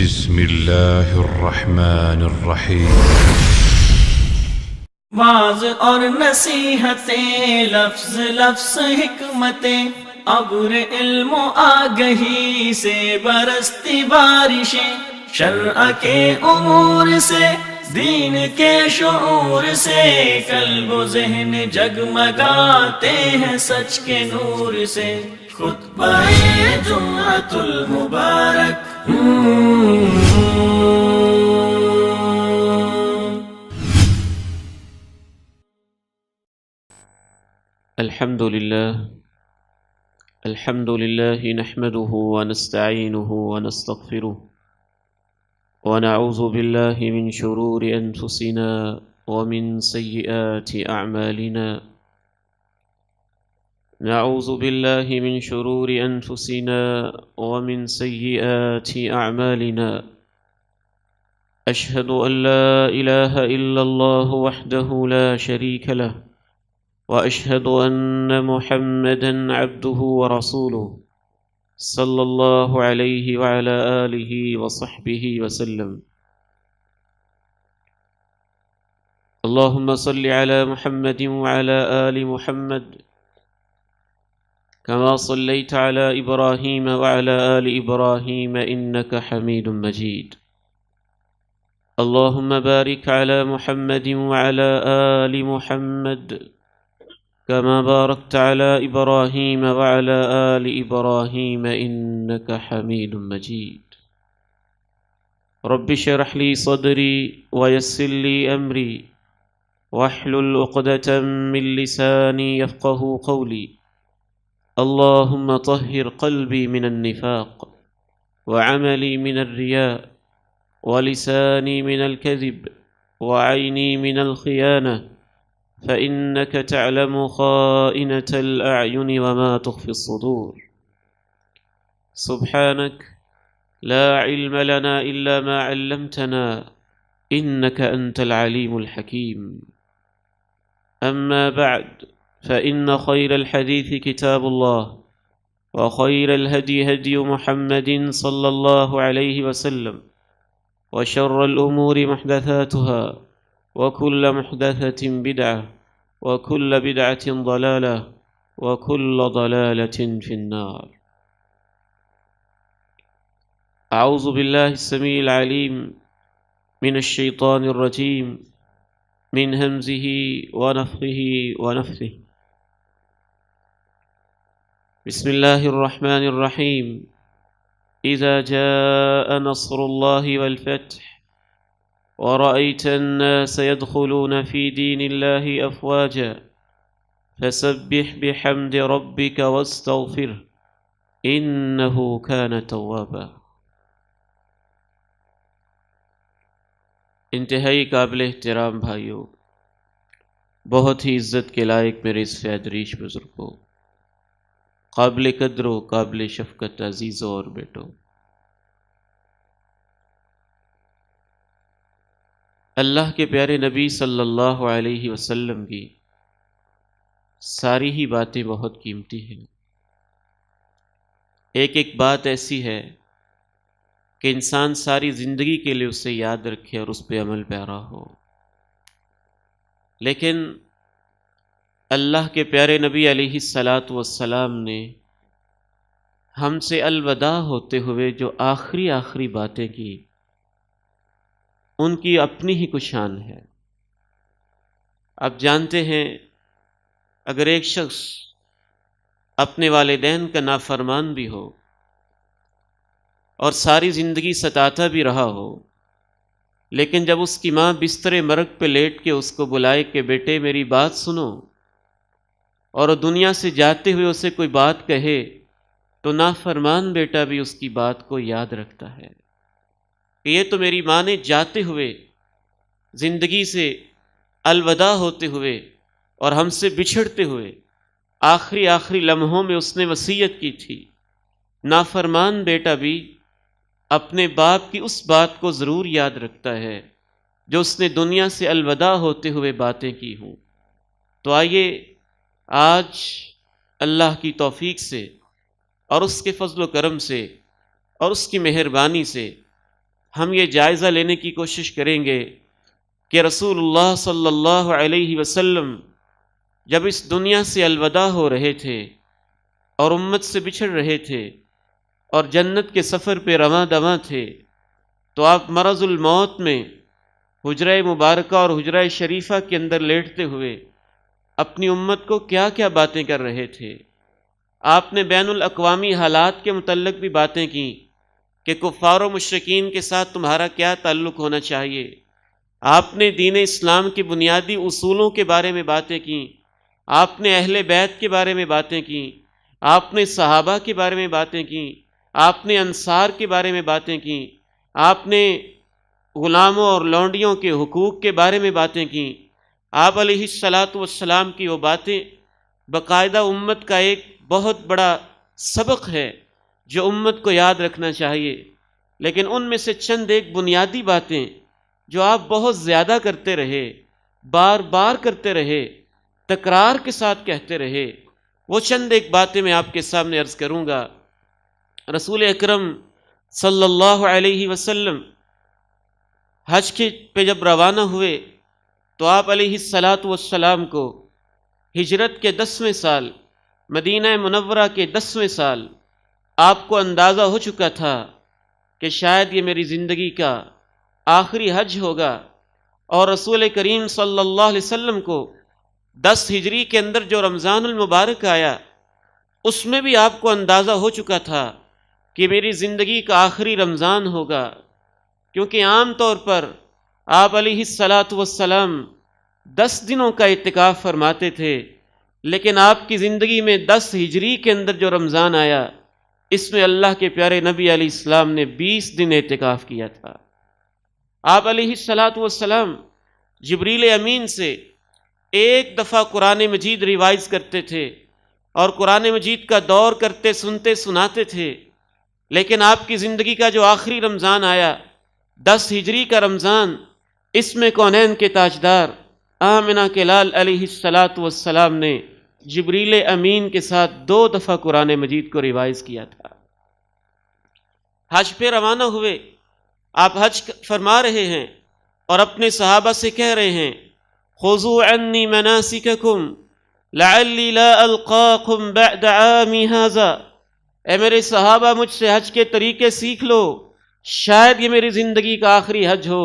بسم اللہ الرحمن الرحیم۔ واز اور نصیحتیں، لفظ لفظ حکمتیں، ابر علم و آگہی سے برستی بارشیں، شرع کے امور سے، دین کے شعور سے، قلب و ذہن جگمگاتے ہیں سچ کے نور سے۔ خطبہ جمعۃ المبارک الحمد لله نحمده ونستعينه ونستغفره ونعوذ بالله من شرور أنفسنا ومن سيئات أعمالنا. نعوذ بالله من شرور أنفسنا ومن سيئات أعمالنا. أشهد أن لا إله إلا الله وحده لا شريك له، وأشهد أن محمدًا عبده ورسوله صلى الله عليه وعلى آله وصحبه وسلم. اللهم صل على محمد وعلى آل محمد كما صليت على إبراهيم وعلى آل إبراهيم إنك حميد مجيد. اللهم بارك على محمد وعلى آل محمد كما باركت على إبراهيم وعلى آل إبراهيم إنك حميد مجيد. رب اشرح لي صدري ويسر لي أمري واحلل عقدة من لساني يفقه قولي. اللهم طهر قلبي من النفاق وعملي من الرياء ولساني من الكذب وعيني من الخيانة، فإنك تعلم خائنة الأعين وما تخفي الصدور. سبحانك لا علم لنا إلا ما علمتنا إنك أنت العليم الحكيم. أما بعد، فإن خير الحديث كتاب الله، وخير الهدي هدي محمد صلى الله عليه وسلم، وشر الأمور محدثاتها، وكل محدثة بدعة، وكل بدعة ضلالة، وكل ضلالة في النار. أعوذ بالله السميع العليم من الشيطان الرجيم، من همزه ونفخه ونفثه. بسم الله الرحمن الرحيم. إذا جاء نصر الله والفتح ورأيت الناس يدخلون في دين الله أفواجا فسبح بحمد ربك واستغفره إنه كان توابا. انتہائی قابل احترام بھائیوں، بہت ہی عزت کے لائق میرے اس فیض ریش بزرگوں، قابل قدر و قابل شفقت عزیزوں اور بیٹوں، اللہ کے پیارے نبی صلی اللہ علیہ وسلم کی ساری ہی باتیں بہت قیمتی ہیں۔ ایک ایک بات ایسی ہے کہ انسان ساری زندگی کے لیے اسے یاد رکھے اور اس پہ عمل پیرا ہو، لیکن اللہ کے پیارے نبی علیہ الصلاۃ والسلام نے ہم سے الوداع ہوتے ہوئے جو آخری باتیں کی، ان کی اپنی ہی کچھ شان ہے۔ آپ جانتے ہیں، اگر ایک شخص اپنے والدین کا نافرمان بھی ہو اور ساری زندگی ستاتا بھی رہا ہو، لیکن جب اس کی ماں بستر مرگ پہ لیٹ کے اس کو بلائے کہ بیٹے میری بات سنو، اور وہ دنیا سے جاتے ہوئے اسے کوئی بات کہے، تو نافرمان بیٹا بھی اس کی بات کو یاد رکھتا ہے کہ یہ تو میری ماں نے جاتے ہوئے، زندگی سے الوداع ہوتے ہوئے اور ہم سے بچھڑتے ہوئے آخری لمحوں میں اس نے وصیت کی تھی۔ نافرمان بیٹا بھی اپنے باپ کی اس بات کو ضرور یاد رکھتا ہے جو اس نے دنیا سے الوداع ہوتے ہوئے باتیں کی ہوں۔ تو آئیے آج اللہ کی توفیق سے اور اس کے فضل و کرم سے اور اس کی مہربانی سے ہم یہ جائزہ لینے کی کوشش کریں گے کہ رسول اللہ صلی اللہ علیہ وسلم جب اس دنیا سے الوداع ہو رہے تھے اور امت سے بچھڑ رہے تھے اور جنت کے سفر پہ رواں دواں تھے، تو آپ مرض الموت میں حجرہ مبارکہ اور حجرہ شریفہ کے اندر لیٹتے ہوئے اپنی امت کو کیا کیا باتیں کر رہے تھے۔ آپ نے بین الاقوامی حالات کے متعلق بھی باتیں کی کہ کفار و مشرکین کے ساتھ تمہارا کیا تعلق ہونا چاہیے۔ آپ نے دین اسلام کے بنیادی اصولوں کے بارے میں باتیں کی، آپ نے اہل بیت کے بارے میں باتیں کی، آپ نے صحابہ کے بارے میں باتیں کی، آپ نے انصار کے بارے میں باتیں کی، آپ نے غلاموں اور لونڈیوں کے حقوق کے بارے میں باتیں کی۔ آپ علیہ الصلاۃ والسلام کی وہ باتیں باقاعدہ امت کا ایک بہت بڑا سبق ہے جو امت کو یاد رکھنا چاہیے، لیکن ان میں سے چند ایک بنیادی باتیں جو آپ بہت زیادہ کرتے رہے، بار بار کرتے رہے، تکرار کے ساتھ کہتے رہے، وہ چند ایک باتیں میں آپ کے سامنے عرض کروں گا۔ رسول اکرم صلی اللہ علیہ وسلم حج پہ جب روانہ ہوئے تو آپ علیہ الصلاۃ والسلام کو ہجرت کے 10ویں سال، مدینہ منورہ کے 10ویں سال آپ کو اندازہ ہو چکا تھا کہ شاید یہ میری زندگی کا آخری حج ہوگا، اور رسول کریم صلی اللہ علیہ وسلم کو 10 ہجری کے اندر جو رمضان المبارک آیا اس میں بھی آپ کو اندازہ ہو چکا تھا کہ میری زندگی کا آخری رمضان ہوگا، کیونکہ عام طور پر آپ علیہ الصلاۃ والسلام 10 دنوں کا اعتکاف فرماتے تھے، لیکن آپ کی زندگی میں 10 ہجری کے اندر جو رمضان آیا اس میں اللہ کے پیارے نبی علیہ السلام نے 20 دن اعتکاف کیا تھا۔ آپ علیہ الصلاۃ والسلام جبریل امین سے ایک دفعہ قرآن مجید ریوائز کرتے تھے اور قرآن مجید کا دور کرتے سنتے سناتے تھے، لیکن آپ کی زندگی کا جو آخری رمضان آیا 10 ہجری کا رمضان، اس میں کونین کے تاجدار آمنہ کے لال علیہ الصلاۃ والسلام نے جبریل امین کے ساتھ 2 دفعہ قرآن مجید کو ریوائز کیا تھا۔ حج پہ روانہ ہوئے، آپ حج فرما رہے ہیں اور اپنے صحابہ سے کہہ رہے ہیں خذوا عنی مناسککم لعلی لا القاکم بعد عامی ھذا، اے میرے صحابہ مجھ سے حج کے طریقے سیکھ لو، شاید یہ میری زندگی کا آخری حج ہو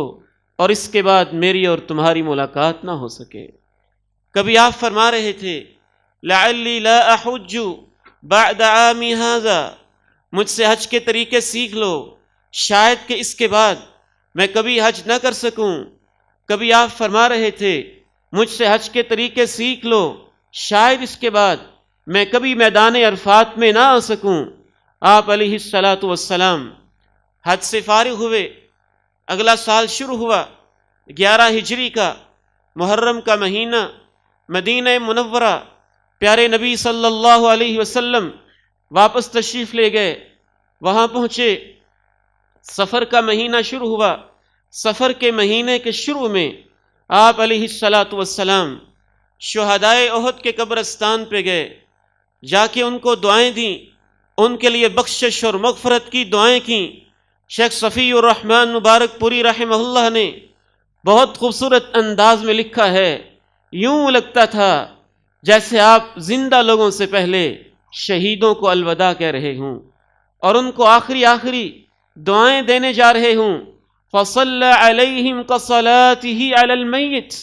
اور اس کے بعد میری اور تمہاری ملاقات نہ ہو سکے۔ کبھی آپ فرما رہے تھے لعلی لا احج بعد عامی ھذا، مجھ سے حج کے طریقے سیکھ لو، شاید کہ اس کے بعد میں کبھی حج نہ کر سکوں۔ کبھی آپ فرما رہے تھے مجھ سے حج کے طریقے سیکھ لو، شاید اس کے بعد میں کبھی میدان عرفات میں نہ آ سکوں۔ آپ علیہ الصلاۃ والسلام حج سے فارغ ہوئے، اگلا سال شروع ہوا 11 ہجری کا محرم کا مہینہ، مدینہ منورہ، پیارے نبی صلی اللہ علیہ وسلم واپس تشریف لے گئے، وہاں پہنچے، سفر کا مہینہ شروع ہوا۔ سفر کے مہینے کے شروع میں آپ علیہ الصلاۃ والسلام شہدائے احد کے قبرستان پہ گئے، جا کے ان کو دعائیں دیں، ان کے لیے بخشش اور مغفرت کی دعائیں کیں۔ شیخ صفی الرحمن مبارک پوری رحمہ اللہ نے بہت خوبصورت انداز میں لکھا ہے، یوں لگتا تھا جیسے آپ زندہ لوگوں سے پہلے شہیدوں کو الوداع کہہ رہے ہوں اور ان کو آخری دعائیں دینے جا رہے ہوں۔ فصلی علیہم کصلاتہ علی المیت،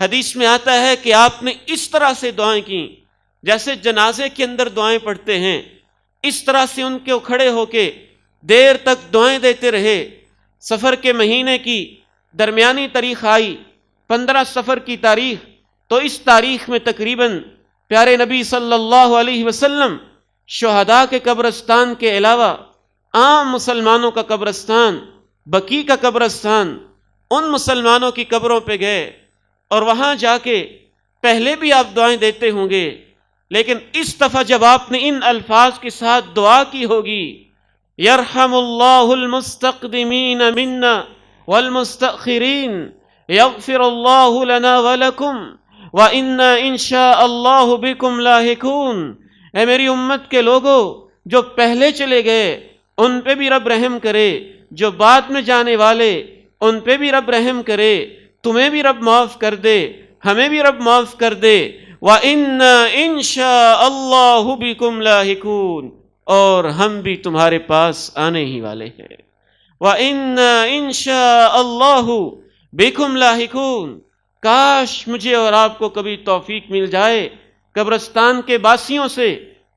حدیث میں آتا ہے کہ آپ نے اس طرح سے دعائیں کیں جیسے جنازے کے اندر دعائیں پڑھتے ہیں، اس طرح سے ان کے کھڑے ہو کے دیر تک دعائیں دیتے رہے۔ سفر کے مہینے کی درمیانی تاریخ آئی 15 سفر کی تاریخ، تو اس تاریخ میں تقریباً پیارے نبی صلی اللہ علیہ وسلم شہداء کے قبرستان کے علاوہ عام مسلمانوں کا قبرستان، بقیع کا قبرستان، ان مسلمانوں کی قبروں پہ گئے اور وہاں جا کے پہلے بھی آپ دعائیں دیتے ہوں گے، لیکن اس دفعہ جب آپ نے ان الفاظ کے ساتھ دعا کی ہوگی یرحم اللہ المستقدمین منا والمستأخرین یغفر اللہ لنا ولکم وَإِنَّا إِن شَاءَ اللَّهُ بِكُمْ لَاحِقُونَ، اے میری امت کے لوگوں جو پہلے چلے گئے ان پہ بھی رب رحم کرے، جو بعد میں جانے والے ان پہ بھی رب رحم کرے، تمہیں بھی رب معاف کر دے، ہمیں بھی رب معاف کر دے۔ وَإِنَّا إِن شَاءَ اللَّهُ بِكُمْ لَاحِقُونَ، اور ہم بھی تمہارے پاس آنے ہی والے ہیں۔ وَإِنَّا إِن شَاءَ اللَّهُ بِكُمْ لَاحِقُونَ، کاش مجھے اور آپ کو کبھی توفیق مل جائے قبرستان کے باسیوں سے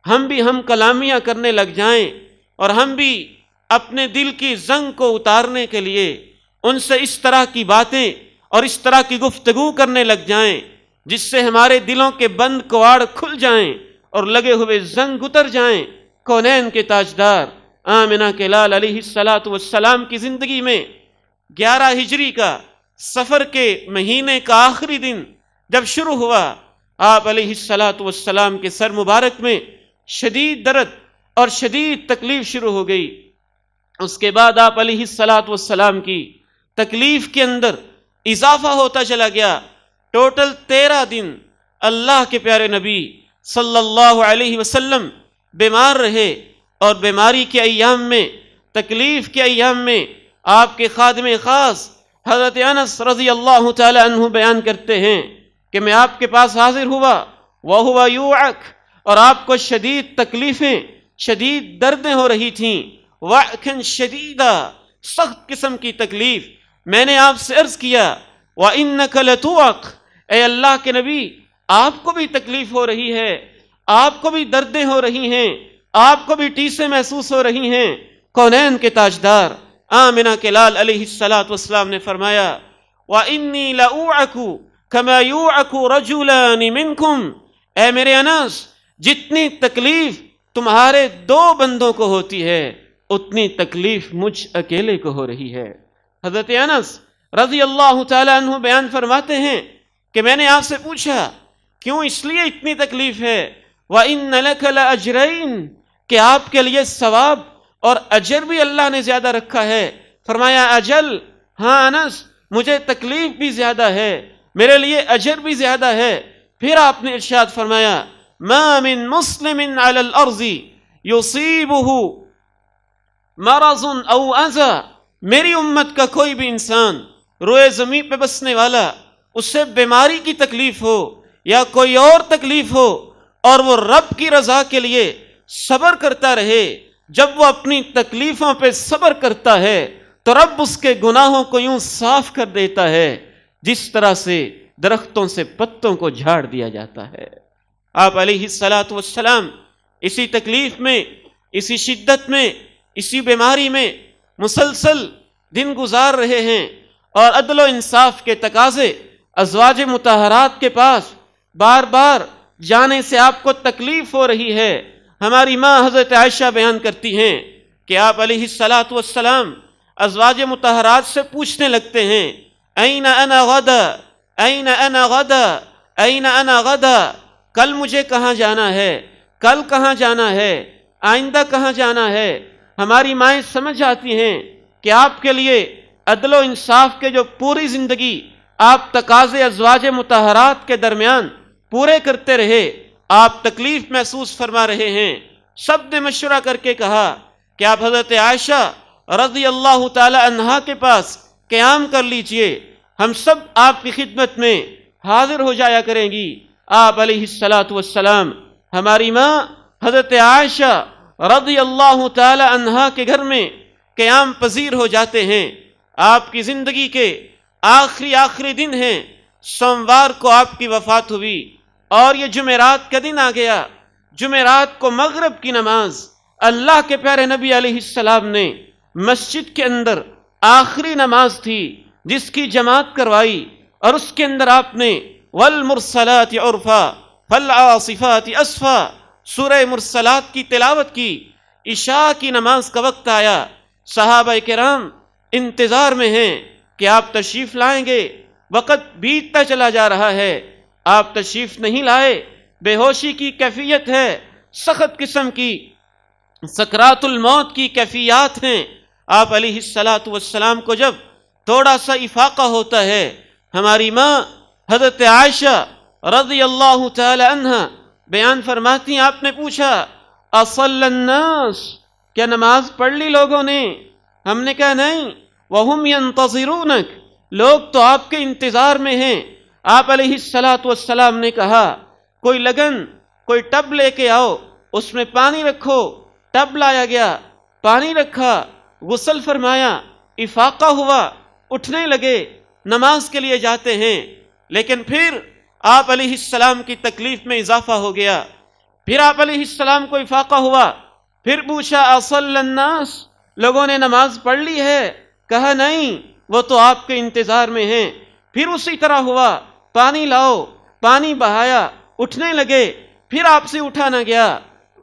ہم بھی ہم کلامیاں کرنے لگ جائیں، اور ہم بھی اپنے دل کی زنگ کو اتارنے کے لیے ان سے اس طرح کی باتیں اور اس طرح کی گفتگو کرنے لگ جائیں جس سے ہمارے دلوں کے بند کواڑ کھل جائیں اور لگے ہوئے زنگ اتر جائیں۔ کونین کے تاجدار آمنہ کے لال علیہ السلام کی زندگی میں 11 ہجری کا سفر کے مہینے کا آخری دن جب شروع ہوا، آپ علیہ السلام کے سر مبارک میں شدید درد اور شدید تکلیف شروع ہو گئی۔ اس کے بعد آپ علیہ السلام کی تکلیف کے اندر اضافہ ہوتا چلا گیا۔ ٹوٹل 13 دن اللہ کے پیارے نبی صلی اللہ علیہ وسلم بیمار رہے، اور بیماری کے ایام میں، تکلیف کے ایام میں آپ کے خادم خاص حضرت انس رضی اللہ تعالی عنہ بیان کرتے ہیں کہ میں آپ کے پاس حاضر ہوا وَهُوَ يُوعَكْ، اور آپ کو شدید تکلیفیں، شدید دردیں ہو رہی تھیں، وَعْكًا شَدِيدًا، سخت قسم کی تکلیف۔ میں نے آپ سے عرض کیا وَإِنَّكَ لَتُوعَكْ، اے اللہ کے نبی آپ کو بھی تکلیف ہو رہی ہے، آپ کو بھی دردیں ہو رہی ہیں، آپ کو بھی ٹیسیں محسوس ہو رہی ہیں۔ کونین کے تاجدار آمنہ کے لال علیہ السلام نے فرمایا وَإِنِّي لَأُوعَكُ كَمَا يُوعَكُ رَجُلَانِ مِنْكُمْ، اے میرے انس جتنی تکلیف تمہارے 2 بندوں کو ہوتی ہے اتنی تکلیف مجھ اکیلے کو ہو رہی ہے۔ حضرت انس رضی اللہ تعالی عنہ بیان فرماتے ہیں کہ میں نے آپ سے پوچھا کیوں؟ اس لیے اتنی تکلیف ہے وَإِنَّ لَكَ لَأَجْرَيْنِ، کہ آپ کے لیے ثواب اور اجر بھی اللہ نے زیادہ رکھا ہے۔ فرمایا اجل، ہاں انس مجھے تکلیف بھی زیادہ ہے، میرے لیے اجر بھی زیادہ ہے۔ پھر آپ نے ارشاد فرمایا مَا مِن مُسْلِمٍ عَلَى الْأَرْضِ يُصِيبُهُ مرض او اذى، میری امت کا کوئی بھی انسان روئے زمین پہ بسنے والا، اسے بیماری کی تکلیف ہو یا کوئی اور تکلیف ہو، اور وہ رب کی رضا کے لیے صبر کرتا رہے، جب وہ اپنی تکلیفوں پہ صبر کرتا ہے تو رب اس کے گناہوں کو یوں صاف کر دیتا ہے جس طرح سے درختوں سے پتوں کو جھاڑ دیا جاتا ہے۔ آپ علیہ السلام اسی تکلیف میں، اسی شدت میں، اسی بیماری میں مسلسل دن گزار رہے ہیں، اور عدل و انصاف کے تقاضے ازواج مطہرات کے پاس بار بار جانے سے آپ کو تکلیف ہو رہی ہے۔ ہماری ماں حضرت عائشہ بیان کرتی ہیں کہ آپ علیہ السلام ازواج مطہرات سے پوچھنے لگتے ہیں این انا غدا، این انا غدا، این انا غدا، کل مجھے کہاں جانا ہے، کل کہاں جانا ہے، آئندہ کہاں جانا ہے۔ ہماری مائیں سمجھ آتی ہیں کہ آپ کے لیے عدل و انصاف کے جو پوری زندگی آپ تقاضے ازواج مطہرات کے درمیان پورے کرتے رہے، آپ تکلیف محسوس فرما رہے ہیں۔ سب نے مشورہ کر کے کہا کہ آپ حضرت عائشہ رضی اللہ تعالی عنہا کے پاس قیام کر لیجئے، ہم سب آپ کی خدمت میں حاضر ہو جایا کریں گی۔ آپ علیہ السلام ہماری ماں حضرت عائشہ رضی اللہ تعالی عنہا کے گھر میں قیام پذیر ہو جاتے ہیں۔ آپ کی زندگی کے آخری دن ہیں، سوموار کو آپ کی وفات ہوئی، اور یہ جمعرات کا دن آ گیا۔ جمعرات کو مغرب کی نماز اللہ کے پیارے نبی علیہ السلام نے مسجد کے اندر آخری نماز تھی جس کی جماعت کروائی، اور اس کے اندر آپ نے والمرسلات عرفا فالعاصفات اسفا سورہ مرسلات کی تلاوت کی۔ عشاء کی نماز کا وقت آیا، صحابہ کرام انتظار میں ہیں کہ آپ تشریف لائیں گے، وقت بیتتا چلا جا رہا ہے، آپ تشریف نہیں لائے، بے ہوشی کی کیفیت ہے، سخت قسم کی سکرات الموت کی کیفیات ہیں۔ آپ علیہ السلام کو جب تھوڑا سا افاقہ ہوتا ہے، ہماری ماں حضرت عائشہ رضی اللہ تعالی عنہ بیان فرماتی ہیں آپ نے پوچھا اصلی الناس، کیا نماز پڑھ لی لوگوں نے؟ ہم نے کہا نہیں، وَهُمْ يَنْتَظِرُونَكَ، لوگ تو آپ کے انتظار میں ہیں۔ آپ علیہ السلام نے کہا کوئی لگن، کوئی ٹب لے کے آؤ، اس میں پانی رکھو۔ ٹب لایا گیا، پانی رکھا، غسل فرمایا، افاقہ ہوا، اٹھنے لگے، نماز کے لیے جاتے ہیں۔ لیکن پھر آپ علیہ السلام کی تکلیف میں اضافہ ہو گیا۔ پھر آپ علیہ السلام کو افاقہ ہوا، پھر پوچھا اصلی الناس، لوگوں نے نماز پڑھ لی ہے؟ کہا نہیں، وہ تو آپ کے انتظار میں ہیں۔ پھر اسی طرح ہوا، پانی لاؤ، پانی بہایا، اٹھنے لگے، پھر آپ سے اٹھا نہ گیا،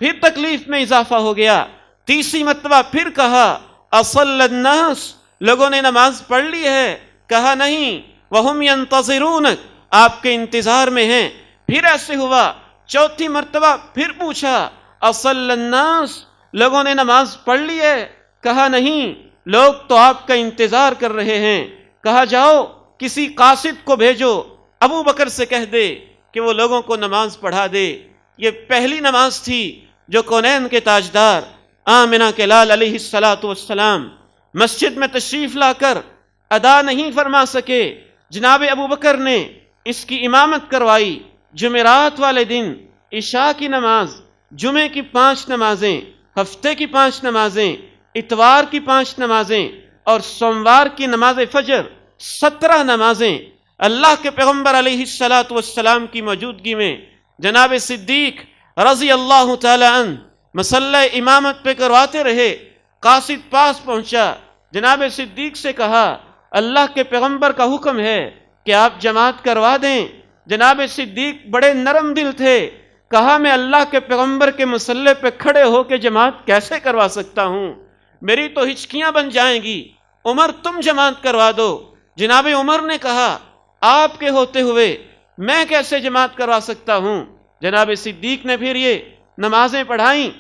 پھر تکلیف میں اضافہ ہو گیا۔ تیسری مرتبہ پھر کہا اصلی الناس، لوگوں نے نماز پڑھ لی ہے؟ کہا نہیں، وَهُمْ يَنْتَظِرُونَكَ، آپ کے انتظار میں ہیں۔ پھر ایسے ہوا، چوتھی مرتبہ پھر پوچھا اصلی الناس، لوگوں نے نماز پڑھ لی ہے؟ کہا نہیں، لوگ تو آپ کا انتظار کر رہے ہیں۔ کہا جاؤ کسی قاصد کو بھیجو، ابو بکر سے کہہ دے کہ وہ لوگوں کو نماز پڑھا دے۔ یہ پہلی نماز تھی جو کونین کے تاجدار آمنہ کے لال علیہ السلام مسجد میں تشریف لا کر ادا نہیں فرما سکے۔ جناب ابو بکر نے اس کی امامت کروائی۔ جمعرات والے دن عشاء کی نماز، جمعے کی 5 نمازیں، ہفتے کی 5 نمازیں، اتوار کی 5 نمازیں اور سوموار کی نماز فجر، 17 نمازیں اللہ کے پیغمبر علیہ السلام کی موجودگی میں جناب صدیق رضی اللہ تعالی عنہ مصلی امامت پہ کرواتے رہے۔ قاصد پاس پہنچا، جناب صدیق سے کہا اللہ کے پیغمبر کا حکم ہے کہ آپ جماعت کروا دیں۔ جناب صدیق بڑے نرم دل تھے، کہا میں اللہ کے پیغمبر کے مصلی پہ کھڑے ہو کے جماعت کیسے کروا سکتا ہوں، میری تو ہچکیاں بن جائیں گی، عمر تم جماعت کروا دو۔ جناب عمر نے کہا آپ کے ہوتے ہوئے میں کیسے جماعت کروا سکتا ہوں۔ جناب صدیق نے پھر یہ نمازیں پڑھائیں،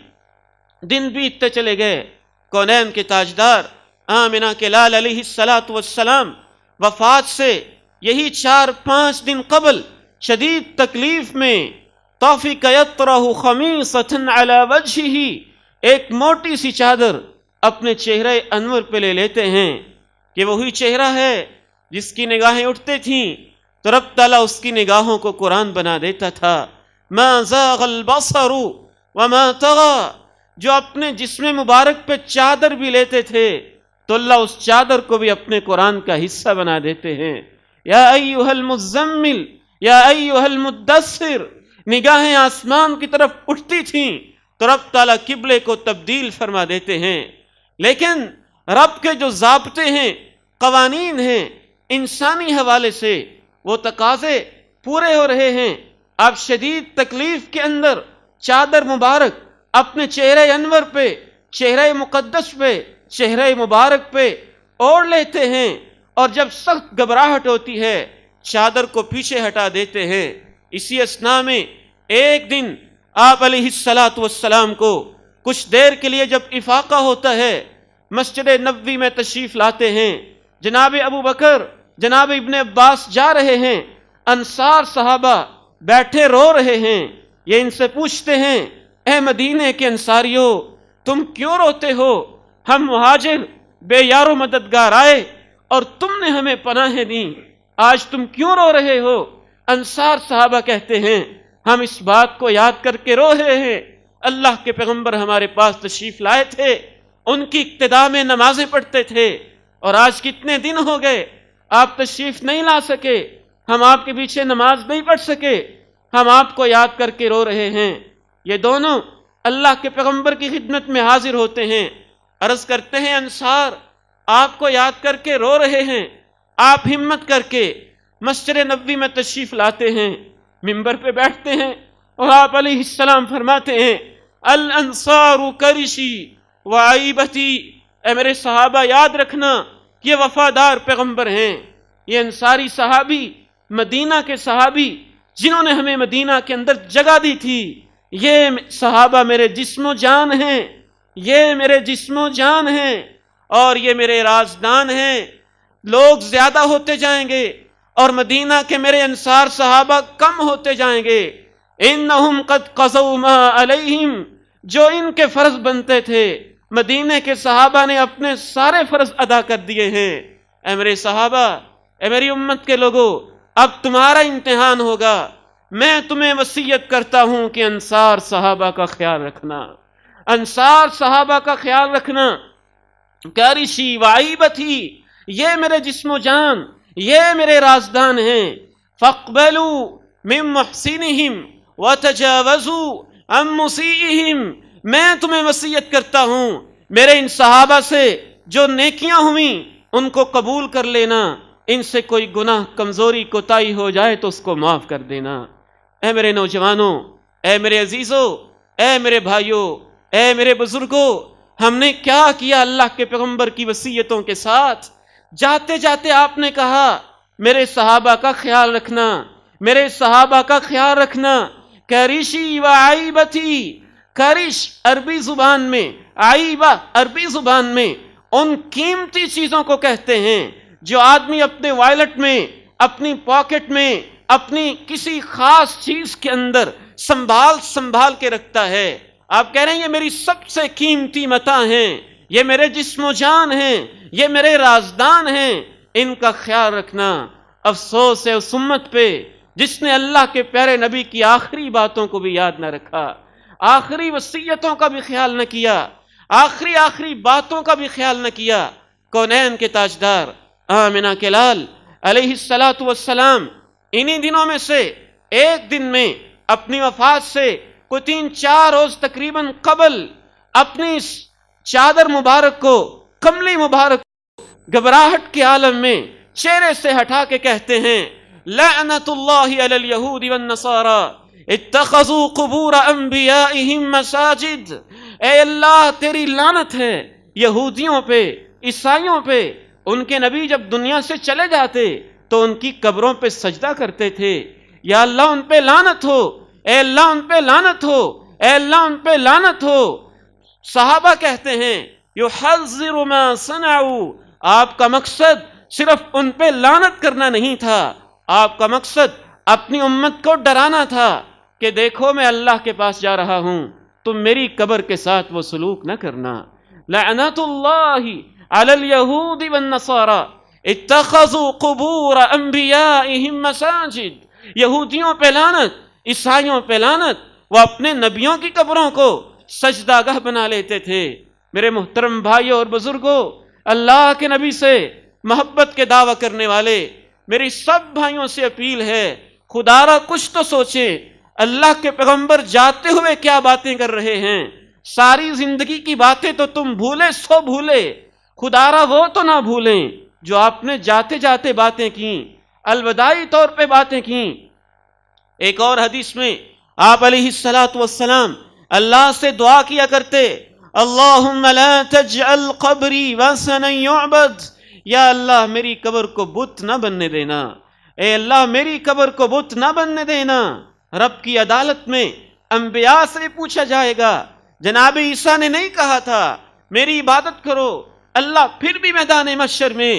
دن بیتتے چلے گئے۔ کونین کے تاجدار آمنہ کے لال علیہ السلام وفات سے یہی 4-5 دن قبل شدید تکلیف میں طافق یطرح خمیصۃ علی وجہہ، ایک موٹی سی چادر اپنے چہرے انور پہ لے لیتے ہیں کہ وہی چہرہ ہے جس کی نگاہیں اٹھتے تھیں تو رب تعالیٰ اس کی نگاہوں کو قرآن بنا دیتا تھا۔ ما زاغ البصر وما طغى، جو اپنے جسم مبارک پہ چادر بھی لیتے تھے تو اللہ اس چادر کو بھی اپنے قرآن کا حصہ بنا دیتے ہیں۔ یا ایھا المزمل یا ایھا المدثر، نگاہیں آسمان کی طرف اٹھتی تھیں تو رب تعالیٰ قبلے کو تبدیل فرما دیتے ہیں۔ لیکن رب کے جو ضابطے ہیں، قوانین ہیں، انسانی حوالے سے وہ تقاضے پورے ہو رہے ہیں۔ آپ شدید تکلیف کے اندر چادر مبارک اپنے چہرے انور پہ، چہرے مقدس پہ، چہرے مبارک پہ اوڑھ لیتے ہیں، اور جب سخت گھبراہٹ ہوتی ہے چادر کو پیچھے ہٹا دیتے ہیں۔ اسی اثناء میں ایک دن آپ علیہ السلام کو کچھ دیر کے لیے جب افاقہ ہوتا ہے، مسجد نبوی میں تشریف لاتے ہیں۔ جناب ابو بکر، جناب ابن عباس جا رہے ہیں، انصار صحابہ بیٹھے رو رہے ہیں۔ یہ ان سے پوچھتے ہیں اے مدینے کے انصاریوں، تم کیوں روتے ہو؟ ہم مہاجر بے یار و مددگار آئے اور تم نے ہمیں پناہیں دیں، آج تم کیوں رو رہے ہو؟ انصار صحابہ کہتے ہیں ہم اس بات کو یاد کر کے رو رہے ہیں، اللہ کے پیغمبر ہمارے پاس تشریف لائے تھے، ان کی اقتداء میں نمازیں پڑھتے تھے، اور آج کتنے دن ہو گئے آپ تشریف نہیں لا سکے، ہم آپ کے پیچھے نماز نہیں پڑھ سکے، ہم آپ کو یاد کر کے رو رہے ہیں۔ یہ دونوں اللہ کے پیغمبر کی خدمت میں حاضر ہوتے ہیں، عرض کرتے ہیں انصار آپ کو یاد کر کے رو رہے ہیں، آپ ہمت کر کے مسجد نبوی میں تشریف لاتے ہیں، منبر پہ بیٹھتے ہیں اور آپ علیہ السلام فرماتے ہیں الانصار کرشی وعیبتی، اے میرے صحابہ یاد رکھنا یہ وفادار پیغمبر ہیں، یہ انصاری صحابی، مدینہ کے صحابی جنہوں نے ہمیں مدینہ کے اندر جگہ دی تھی، یہ صحابہ میرے جسم و جان ہیں، یہ میرے جسم و جان ہیں اور یہ میرے رازدان ہیں۔ لوگ زیادہ ہوتے جائیں گے اور مدینہ کے میرے انصار صحابہ کم ہوتے جائیں گے۔ انہم قد قضوا ما علیہم، جو ان کے فرض بنتے تھے مدینے کے صحابہ نے اپنے سارے فرض ادا کر دیے ہیں۔ اے میرے صحابہ، اے میری امت کے لوگوں، اب تمہارا امتحان ہوگا۔ میں تمہیں وصیت کرتا ہوں کہ انصار صحابہ کا خیال رکھنا، انصار صحابہ کا خیال رکھنا۔ کارشی وعیبتی، یہ میرے جسم و جان، یہ میرے رازدان ہیں۔ فاقبلوا من محسنہم وتجاوزوا عن مسیئہم، میں تمہیں وصیت کرتا ہوں میرے ان صحابہ سے جو نیکیاں ہوئیں ان کو قبول کر لینا، ان سے کوئی گناہ کمزوری کوتاہی ہو جائے تو اس کو معاف کر دینا۔ اے میرے نوجوانوں، اے میرے عزیزوں، اے میرے بھائیوں، اے میرے بزرگوں، ہم نے کیا کیا اللہ کے پیغمبر کی وصیتوں کے ساتھ؟ جاتے جاتے آپ نے کہا میرے صحابہ کا خیال رکھنا، میرے صحابہ کا خیال رکھنا۔ کریشی و عیبتی، کرش عربی زبان میں، عیبہ عربی زبان میں ان قیمتی چیزوں کو کہتے ہیں جو آدمی اپنے وائلٹ میں، اپنی پاکٹ میں، اپنی کسی خاص چیز کے اندر سنبھال کے رکھتا ہے۔ آپ کہہ رہے ہیں یہ میری سب سے قیمتی متاع ہیں، یہ میرے جسم و جان ہیں، یہ میرے رازدان ہیں، ان کا خیال رکھنا۔ افسوس ہے اس امت پہ جس نے اللہ کے پیارے نبی کی آخری باتوں کو بھی یاد نہ رکھا، آخری وصیتوں کا بھی خیال نہ کیا، آخری باتوں کا بھی خیال نہ کیا۔ کونین کے تاجدار آمنہ کے لال علیہ السلام انہی دنوں میں سے ایک دن میں اپنی وفات سے کوئی 3-4 روز تقریباً قبل اپنی اس چادر مبارک کو، کملی مبارک کو گھبراہٹ کے عالم میں چہرے سے ہٹا کے کہتے ہیں لعنت اللہ علی الیہود والنصارى اتخذوا قبور انبیائہم مساجد۔ اے اللہ تیری لعنت ہے یہودیوں پہ، عیسائیوں پہ، ان کے نبی جب دنیا سے چلے جاتے تو ان کی قبروں پہ سجدہ کرتے تھے۔ یا اللہ ان پہ لعنت ہو، اے اللہ ان پہ لعنت ہو، اے اللہ ان پہ لعنت ہو۔ صحابہ کہتے ہیں یحذر ما صنعوا، آپ کا مقصد صرف ان پہ لعنت کرنا نہیں تھا، آپ کا مقصد اپنی امت کو ڈرانا تھا کہ دیکھو میں اللہ کے پاس جا رہا ہوں، تم میری قبر کے ساتھ وہ سلوک نہ کرنا۔ لعنت اللہ علی الیہود والنصارى اتخذوا قبور انبیائہم مساجد۔ یہودیوں پہ لعنت، عیسائیوں پہ لعنت، وہ اپنے نبیوں کی قبروں کو سجدہ گاہ بنا لیتے تھے۔ میرے محترم بھائیوں اور بزرگوں، اللہ کے نبی سے محبت کے دعویٰ کرنے والے میری سب بھائیوں سے اپیل ہے خدا را کچھ تو سوچیں، اللہ کے پیغمبر جاتے ہوئے کیا باتیں کر رہے ہیں۔ ساری زندگی کی باتیں تو تم بھولے سو بھولے، خدا را وہ تو نہ بھولیں جو آپ نے جاتے جاتے باتیں کیں، الوداعی طور پہ باتیں کیں۔ ایک اور حدیث میں آپ علیہ السلام اللہ سے دعا کیا کرتے اللہم لا تجعل قبری وثنا یعبد، یا اللہ میری قبر کو بت نہ بننے دینا، اے اللہ میری قبر کو بت نہ بننے دینا۔ رب کی عدالت میں انبیاء سے پوچھا جائے گا، جناب عیسیٰ نے نہیں کہا تھا میری عبادت کرو؟ اللہ پھر بھی میدان محشر میں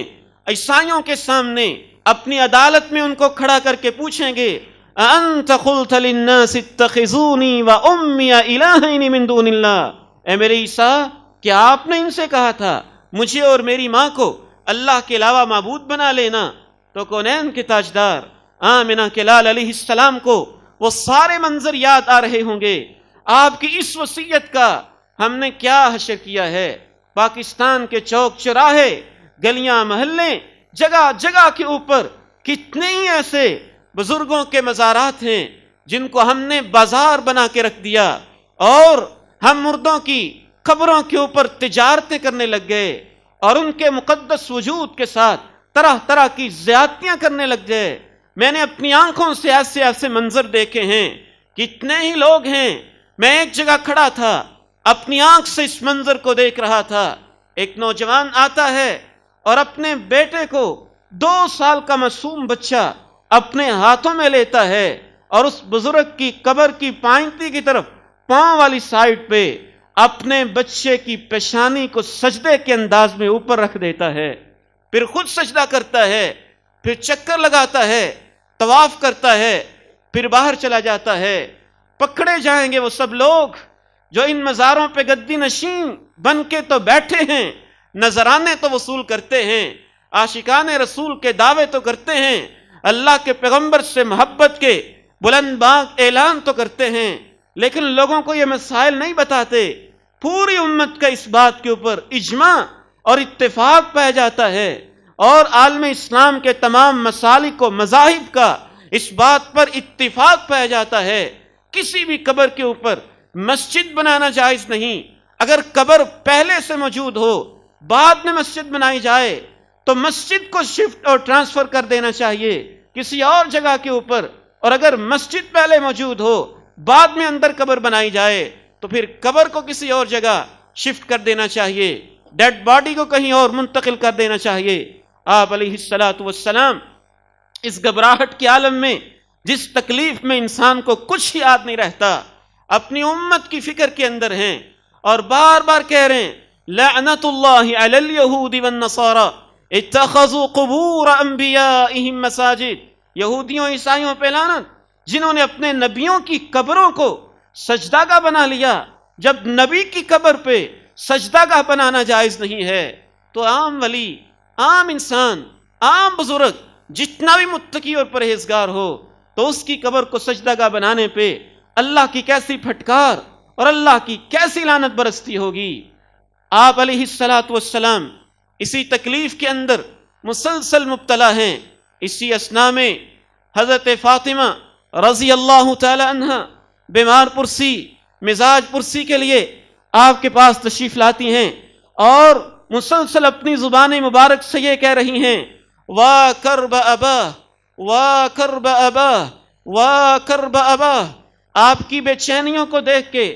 عیسائیوں کے سامنے اپنی عدالت میں ان کو کھڑا کر کے پوچھیں گے انت قلت للناس اتخذونی و امی الہین من دون اللہ، اے میرے عیسیٰ کیا آپ نے ان سے کہا تھا مجھے اور میری ماں کو اللہ کے علاوہ معبود بنا لینا؟ تو کونین کے تاجدار آمنہ کے لال علیہ السلام کو وہ سارے منظر یاد آ رہے ہوں گے۔ آپ کی اس وصیت کا ہم نے کیا حشر کیا ہے؟ پاکستان کے چوک چوراہے، گلیاں، محلے، جگہ جگہ کے اوپر کتنے ہی ایسے بزرگوں کے مزارات ہیں جن کو ہم نے بازار بنا کے رکھ دیا، اور ہم مردوں کی قبروں کے اوپر تجارتیں کرنے لگ گئے اور ان کے مقدس وجود کے ساتھ طرح طرح کی زیادتیاں کرنے لگ گئے۔ میں نے اپنی آنکھوں سے ایسے ایسے منظر دیکھے ہیں، کتنے ہی لوگ ہیں۔ میں ایک جگہ کھڑا تھا، اپنی آنکھ سے اس منظر کو دیکھ رہا تھا۔ ایک نوجوان آتا ہے اور اپنے بیٹے کو 2 سال کا معصوم بچہ اپنے ہاتھوں میں لیتا ہے اور اس بزرگ کی قبر کی پائنتی کی طرف پاؤں والی سائڈ پہ اپنے بچے کی پیشانی کو سجدے کے انداز میں اوپر رکھ دیتا ہے، پھر خود سجدہ کرتا ہے، پھر چکر لگاتا ہے، طواف کرتا ہے، پھر باہر چلا جاتا ہے۔ پکڑے جائیں گے وہ سب لوگ جو ان مزاروں پہ گدی نشین بن کے تو بیٹھے ہیں، نذرانے تو وصول کرتے ہیں، عاشقان رسول کے دعوے تو کرتے ہیں، اللہ کے پیغمبر سے محبت کے بلند باغ اعلان تو کرتے ہیں، لیکن لوگوں کو یہ مسائل نہیں بتاتے۔ پوری امت کا اس بات کے اوپر اجماع اور اتفاق پایا جاتا ہے، اور عالم اسلام کے تمام مسالک و مذاہب کا اس بات پر اتفاق پایا جاتا ہے، کسی بھی قبر کے اوپر مسجد بنانا جائز نہیں۔ اگر قبر پہلے سے موجود ہو، بعد میں مسجد بنائی جائے تو مسجد کو شفٹ اور ٹرانسفر کر دینا چاہیے کسی اور جگہ کے اوپر، اور اگر مسجد پہلے موجود ہو، بعد میں اندر قبر بنائی جائے تو پھر قبر کو کسی اور جگہ شفٹ کر دینا چاہیے، ڈیڈ باڈی کو کہیں اور منتقل کر دینا چاہیے۔ آپ علیہ الصلوۃ والسلام اس گھبراہٹ کے عالم میں، جس تکلیف میں انسان کو کچھ یاد نہیں رہتا، اپنی امت کی فکر کے اندر ہیں، اور بار بار کہہ رہے ہیں لعنت اللہ علی الیہود والنصارى اتخذوا قبور انبیائہم مساجد۔ یہودیوں عیسائیوں پہ لعنت، جنہوں نے اپنے نبیوں کی قبروں کو سجدہ گاہ بنا لیا، جب نبی کی قبر پہ سجدہ گاہ بنانا جائز نہیں ہے تو عام ولی، عام انسان، عام بزرگ جتنا بھی متقی اور پرہیزگار ہو تو اس کی قبر کو سجدہ گاہ بنانے پہ اللہ کی کیسی پھٹکار اور اللہ کی کیسی لعنت برستی ہوگی۔ آپ علیہ الصلوۃ والسلام اسی تکلیف کے اندر مسلسل مبتلا ہیں۔ اسی اثناء میں حضرت فاطمہ رضی اللہ تعالی عنہ بیمار پرسی، مزاج پرسی کے لیے آپ کے پاس تشریف لاتی ہیں، اور مسلسل اپنی زبان مبارک سے یہ کہہ رہی ہیں وا کرب ابا، وا کرب ابا، وا کرب ابا۔ آپ کی بے چینیوں کو دیکھ کے،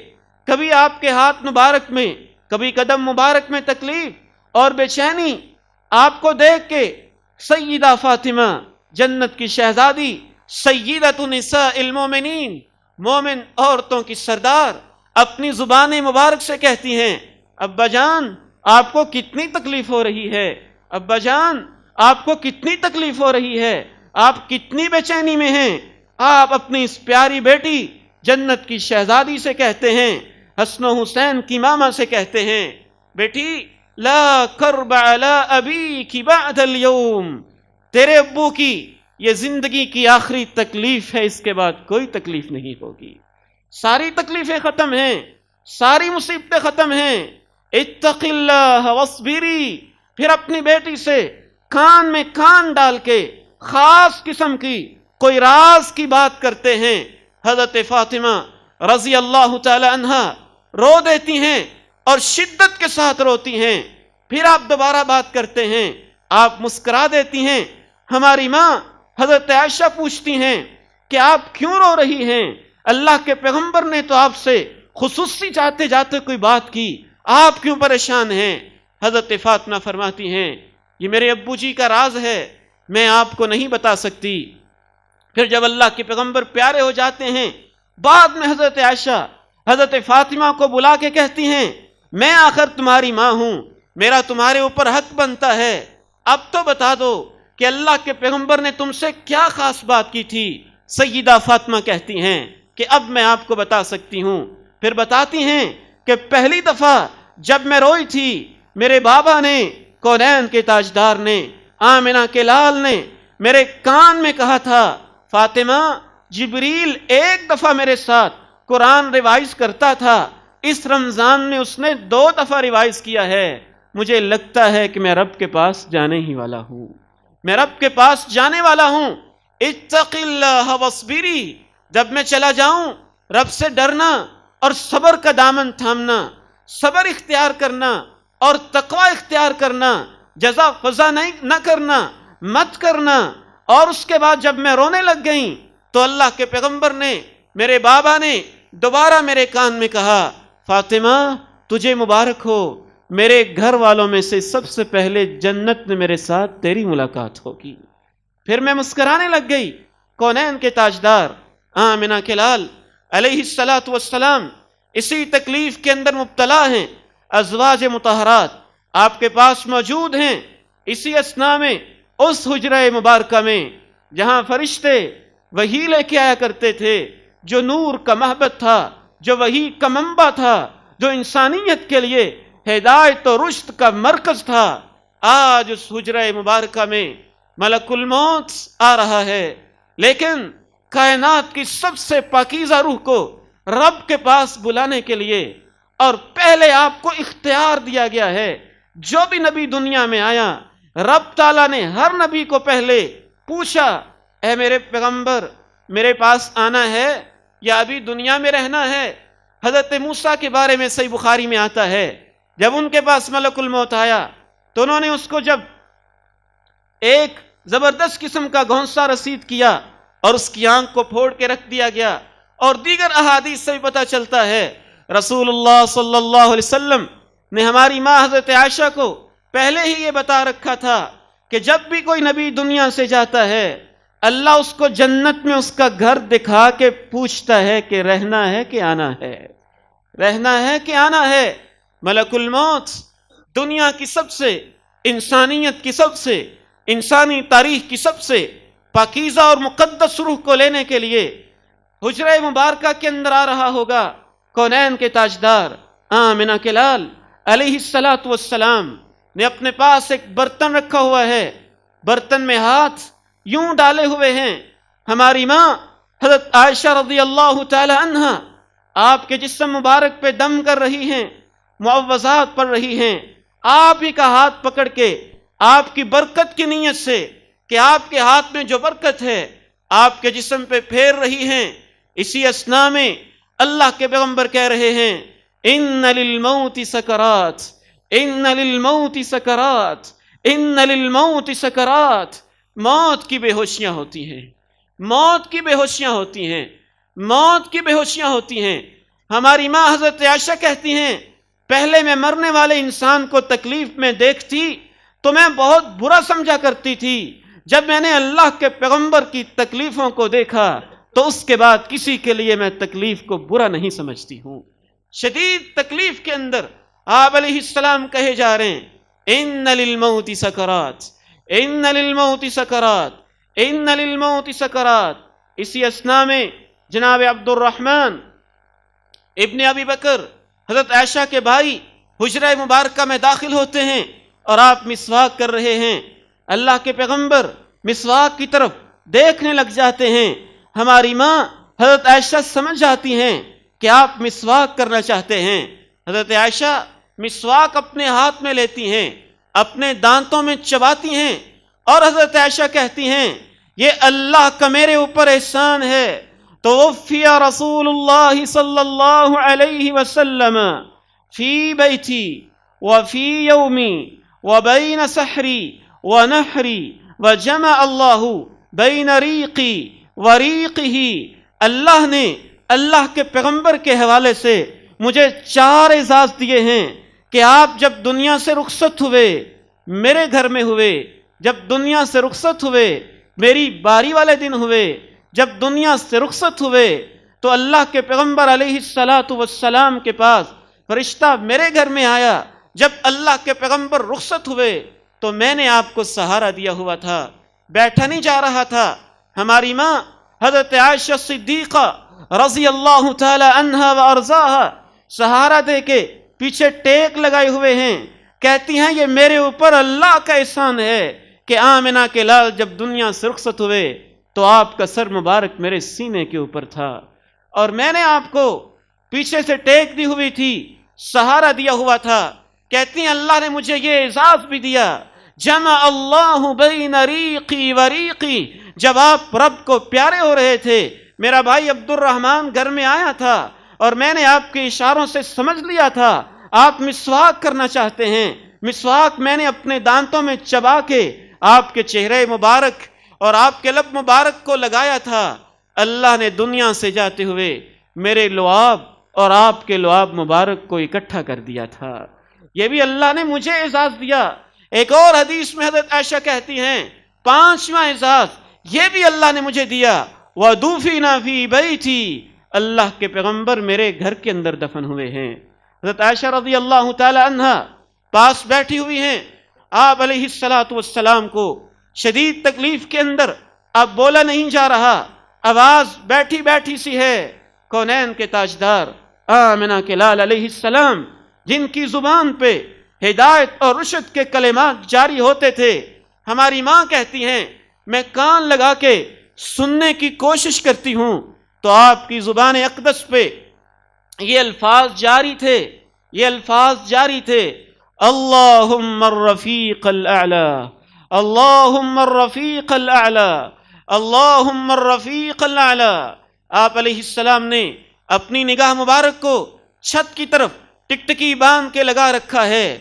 کبھی آپ کے ہاتھ مبارک میں، کبھی قدم مبارک میں تکلیف اور بے چینی، آپ کو دیکھ کے سیدہ فاطمہ جنت کی شہزادی، سیدۃ نساء المومنین، مومن عورتوں کی سردار، اپنی زبان مبارک سے کہتی ہیں ابا جان آپ کو کتنی تکلیف ہو رہی ہے، ابا جان آپ کو کتنی تکلیف ہو رہی ہے، آپ کتنی بے چینی میں ہیں۔ آپ اپنی اس پیاری بیٹی جنت کی شہزادی سے کہتے ہیں، حسن و حسین کی ماما سے کہتے ہیں بیٹی لا کرب علی ابیک بعد اليوم، تیرے ابو کی یہ زندگی کی آخری تکلیف ہے، اس کے بعد کوئی تکلیف نہیں ہوگی، ساری تکلیفیں ختم ہیں، ساری مصیبتیں ختم ہیں، اتق اللہ واصبری۔ پھر اپنی بیٹی سے کان میں کان ڈال کے خاص قسم کی کوئی راز کی بات کرتے ہیں۔ حضرت فاطمہ رضی اللہ تعالی عنہ رو دیتی ہیں اور شدت کے ساتھ روتی ہیں۔ پھر آپ دوبارہ بات کرتے ہیں، آپ مسکرا دیتی ہیں۔ ہماری ماں حضرت عائشہ پوچھتی ہیں کہ آپ کیوں رو رہی ہیں؟ اللہ کے پیغمبر نے تو آپ سے خصوصی جاتے جاتے کوئی بات کی، آپ کیوں پریشان ہیں؟ حضرت فاطمہ فرماتی ہیں یہ میرے ابو جی کا راز ہے، میں آپ کو نہیں بتا سکتی۔ پھر جب اللہ کے پیغمبر پیارے ہو جاتے ہیں، بعد میں حضرت عائشہ حضرت فاطمہ کو بلا کے کہتی ہیں میں آخر تمہاری ماں ہوں، میرا تمہارے اوپر حق بنتا ہے، اب تو بتا دو کہ اللہ کے پیغمبر نے تم سے کیا خاص بات کی تھی؟ سیدہ فاطمہ کہتی ہیں کہ اب میں آپ کو بتا سکتی ہوں۔ پھر بتاتی ہیں کہ پہلی دفعہ جب میں روئی تھی، میرے بابا نے، کونین کے تاجدار نے، آمنہ کے لال نے میرے کان میں کہا تھا فاطمہ جبریل ایک دفعہ میرے ساتھ قرآن ریوائز کرتا تھا، اس رمضان میں اس نے 2 دفعہ ریوائز کیا ہے، مجھے لگتا ہے کہ میں رب کے پاس جانے ہی والا ہوں، میں رب کے پاس جانے والا ہوں۔ اتق اللہ واصبری، جب میں چلا جاؤں رب سے ڈرنا اور صبر کا دامن تھامنا، صبر اختیار کرنا اور تقوی اختیار کرنا، جزا فضا نہ کرنا، مت کرنا۔ اور اس کے بعد جب میں رونے لگ گئی تو اللہ کے پیغمبر نے، میرے بابا نے دوبارہ میرے کان میں کہا فاطمہ تجھے مبارک ہو، میرے گھر والوں میں سے سب سے پہلے جنت میں میرے ساتھ تیری ملاقات ہوگی۔ پھر میں مسکرانے لگ گئی۔ کونین کے تاجدار آمنہ کے لال علیہ الصلوۃ والسلام اسی تکلیف کے اندر مبتلا ہیں، ازواج مطہرات آپ کے پاس موجود ہیں۔ اسی اثناء میں اس حجرہ مبارکہ میں جہاں فرشتے وحی لے کے آیا کرتے تھے، جو نور کا محبت تھا، جو وحی کا منبع تھا، جو انسانیت کے لیے ہدایت و رشد کا مرکز تھا، آج اس حجرہ مبارکہ میں ملک الموت آ رہا ہے، لیکن کائنات کی سب سے پاکیزہ روح کو رب کے پاس بلانے کے لیے، اور پہلے آپ کو اختیار دیا گیا ہے۔ جو بھی نبی دنیا میں آیا، رب تعالیٰ نے ہر نبی کو پہلے پوچھا، اے میرے پیغمبر، میرے پاس آنا ہے یا ابھی دنیا میں رہنا ہے؟ حضرت موسیٰ کے بارے میں صحیح بخاری میں آتا ہے، جب ان کے پاس ملک الموت آیا تو انہوں نے اس کو جب ایک زبردست قسم کا گھونسا رسید کیا اور اس کی آنکھ کو پھوڑ کے رکھ دیا گیا، اور دیگر احادیث سے بھی پتہ چلتا ہے رسول اللہ صلی اللہ علیہ وسلم نے ہماری ماں حضرت عائشہ کو پہلے ہی یہ بتا رکھا تھا کہ جب بھی کوئی نبی دنیا سے جاتا ہے، اللہ اس کو جنت میں اس کا گھر دکھا کے پوچھتا ہے کہ رہنا ہے کہ آنا ہے، رہنا ہے کہ آنا ہے۔ ملک الموت دنیا کی سب سے، انسانیت کی سب سے، انسانی تاریخ کی سب سے پاکیزہ اور مقدس روح کو لینے کے لیے حجرہ مبارکہ کے اندر آ رہا ہوگا۔ کونین کے تاجدار آمنہ کے لال علیہ السلام نے اپنے پاس ایک برتن رکھا ہوا ہے، برتن میں ہاتھ یوں ڈالے ہوئے ہیں۔ ہماری ماں حضرت عائشہ رضی اللہ تعالی عنہ آپ کے جسم مبارک پہ دم کر رہی ہیں، معوذات پڑھ رہی ہیں، آپ ہی کا ہاتھ پکڑ کے آپ کی برکت کی نیت سے کہ آپ کے ہاتھ میں جو برکت ہے آپ کے جسم پہ پھیر رہی ہیں۔ اسی اثناء میں اللہ کے پیغمبر کہہ رہے ہیں، ان للموت سکرات، ان للموت سکرات، ان للموت سکرات۔ موت کی بے ہوشیاں ہوتی ہیں، موت کی بے ہوشیاں ہوتی ہیں، موت کی بے ہوشیاں ہوتی ہیں۔ ہماری ماں حضرت عائشہ کہتی ہیں، پہلے میں مرنے والے انسان کو تکلیف میں دیکھتی تو میں بہت برا سمجھا کرتی تھی، جب میں نے اللہ کے پیغمبر کی تکلیفوں کو دیکھا تو اس کے بعد کسی کے لیے میں تکلیف کو برا نہیں سمجھتی ہوں۔ شدید تکلیف کے اندر آپ علیہ السلام کہے جا رہے ہیں، ان للموت سکرات، ان للموت سکرات، ان للموت سکرات۔ اسی اثناء میں جناب عبد الرحمن ابن ابی بکر حضرت عائشہ کے بھائی حجرہ مبارکہ میں داخل ہوتے ہیں اور آپ مسواک کر رہے ہیں۔ اللہ کے پیغمبر مسواک کی طرف دیکھنے لگ جاتے ہیں۔ ہماری ماں حضرت عائشہ سمجھ جاتی ہیں کہ آپ مسواک کرنا چاہتے ہیں۔ حضرت عائشہ مسواک اپنے ہاتھ میں لیتی ہیں، اپنے دانتوں میں چباتی ہیں، اور حضرت عائشہ کہتی ہیں، یہ اللہ کا میرے اوپر احسان ہے۔ توفی رسول اللہ صلی اللہ علیہ وسلم فی بیتی وفی یومی وبین سحری ونحری وجمع اللہ بین ریقی وریقہی۔ اللہ نے اللہ کے پیغمبر کے حوالے سے مجھے 4 اعزاز دیے ہیں کہ آپ جب دنیا سے رخصت ہوئے، میرے گھر میں ہوئے، جب دنیا سے رخصت ہوئے، میری باری والے دن ہوئے، جب دنیا سے رخصت ہوئے تو اللہ کے پیغمبر علیہ السلام کے پاس فرشتہ میرے گھر میں آیا۔ جب اللہ کے پیغمبر رخصت ہوئے تو میں نے آپ کو سہارا دیا ہوا تھا، بیٹھا نہیں جا رہا تھا۔ ہماری ماں حضرت عائشہ صدیقہ رضی اللہ تعالی عنہا و ارضاہا سہارا دے کے پیچھے ٹیک لگائے ہوئے ہیں، کہتی ہیں یہ میرے اوپر اللہ کا احسان ہے کہ آمنہ کے لال جب دنیا سے رخصت ہوئے تو آپ کا سر مبارک میرے سینے کے اوپر تھا، اور میں نے آپ کو پیچھے سے ٹیک دی ہوئی تھی، سہارا دیا ہوا تھا۔ کہتی ہیں اللہ نے مجھے یہ اعزاز بھی دیا، جمع اللہ بین ریقی وریقی۔ جب آپ رب کو پیارے ہو رہے تھے، میرا بھائی عبد الرحمن گھر میں آیا تھا اور میں نے آپ کے اشاروں سے سمجھ لیا تھا آپ مسواک کرنا چاہتے ہیں۔ مسواک میں نے اپنے دانتوں میں چبا کے آپ کے چہرے مبارک اور آپ کے لب مبارک کو لگایا تھا۔ اللہ نے دنیا سے جاتے ہوئے میرے لعاب اور آپ کے لعاب مبارک کو اکٹھا کر دیا تھا، یہ بھی اللہ نے مجھے اعزاز دیا۔ ایک اور حدیث میں حضرت عائشہ کہتی ہیں 5واں اعزاز یہ بھی اللہ نے مجھے دیا، وَدُفِنَ فِي بَيْتِي۔ اللہ کے پیغمبر میرے گھر کے اندر دفن ہوئے ہیں۔ حضرت عائشہ رضی اللہ تعالی عنہا پاس بیٹھی ہوئی ہیں، آپ علیہ السلام کو شدید تکلیف کے اندر اب بولا نہیں جا رہا، آواز بیٹھی بیٹھی سی ہے۔ کونین کے تاجدار آمنہ کے لال علیہ السلام، جن کی زبان پہ ہدایت اور رشد کے کلمات جاری ہوتے تھے، ہماری ماں کہتی ہیں میں کان لگا کے سننے کی کوشش کرتی ہوں تو آپ کی زبان اقدس پہ یہ الفاظ جاری تھے، یہ الفاظ جاری تھے، اللہم الرفیق الاعلی، اللہم الرفیق الاعلی، اللہم الرفیق الاعلی۔ آپ علیہ السلام نے اپنی نگاہ مبارک کو چھت کی طرف ٹکٹکی باندھ کے لگا رکھا ہے۔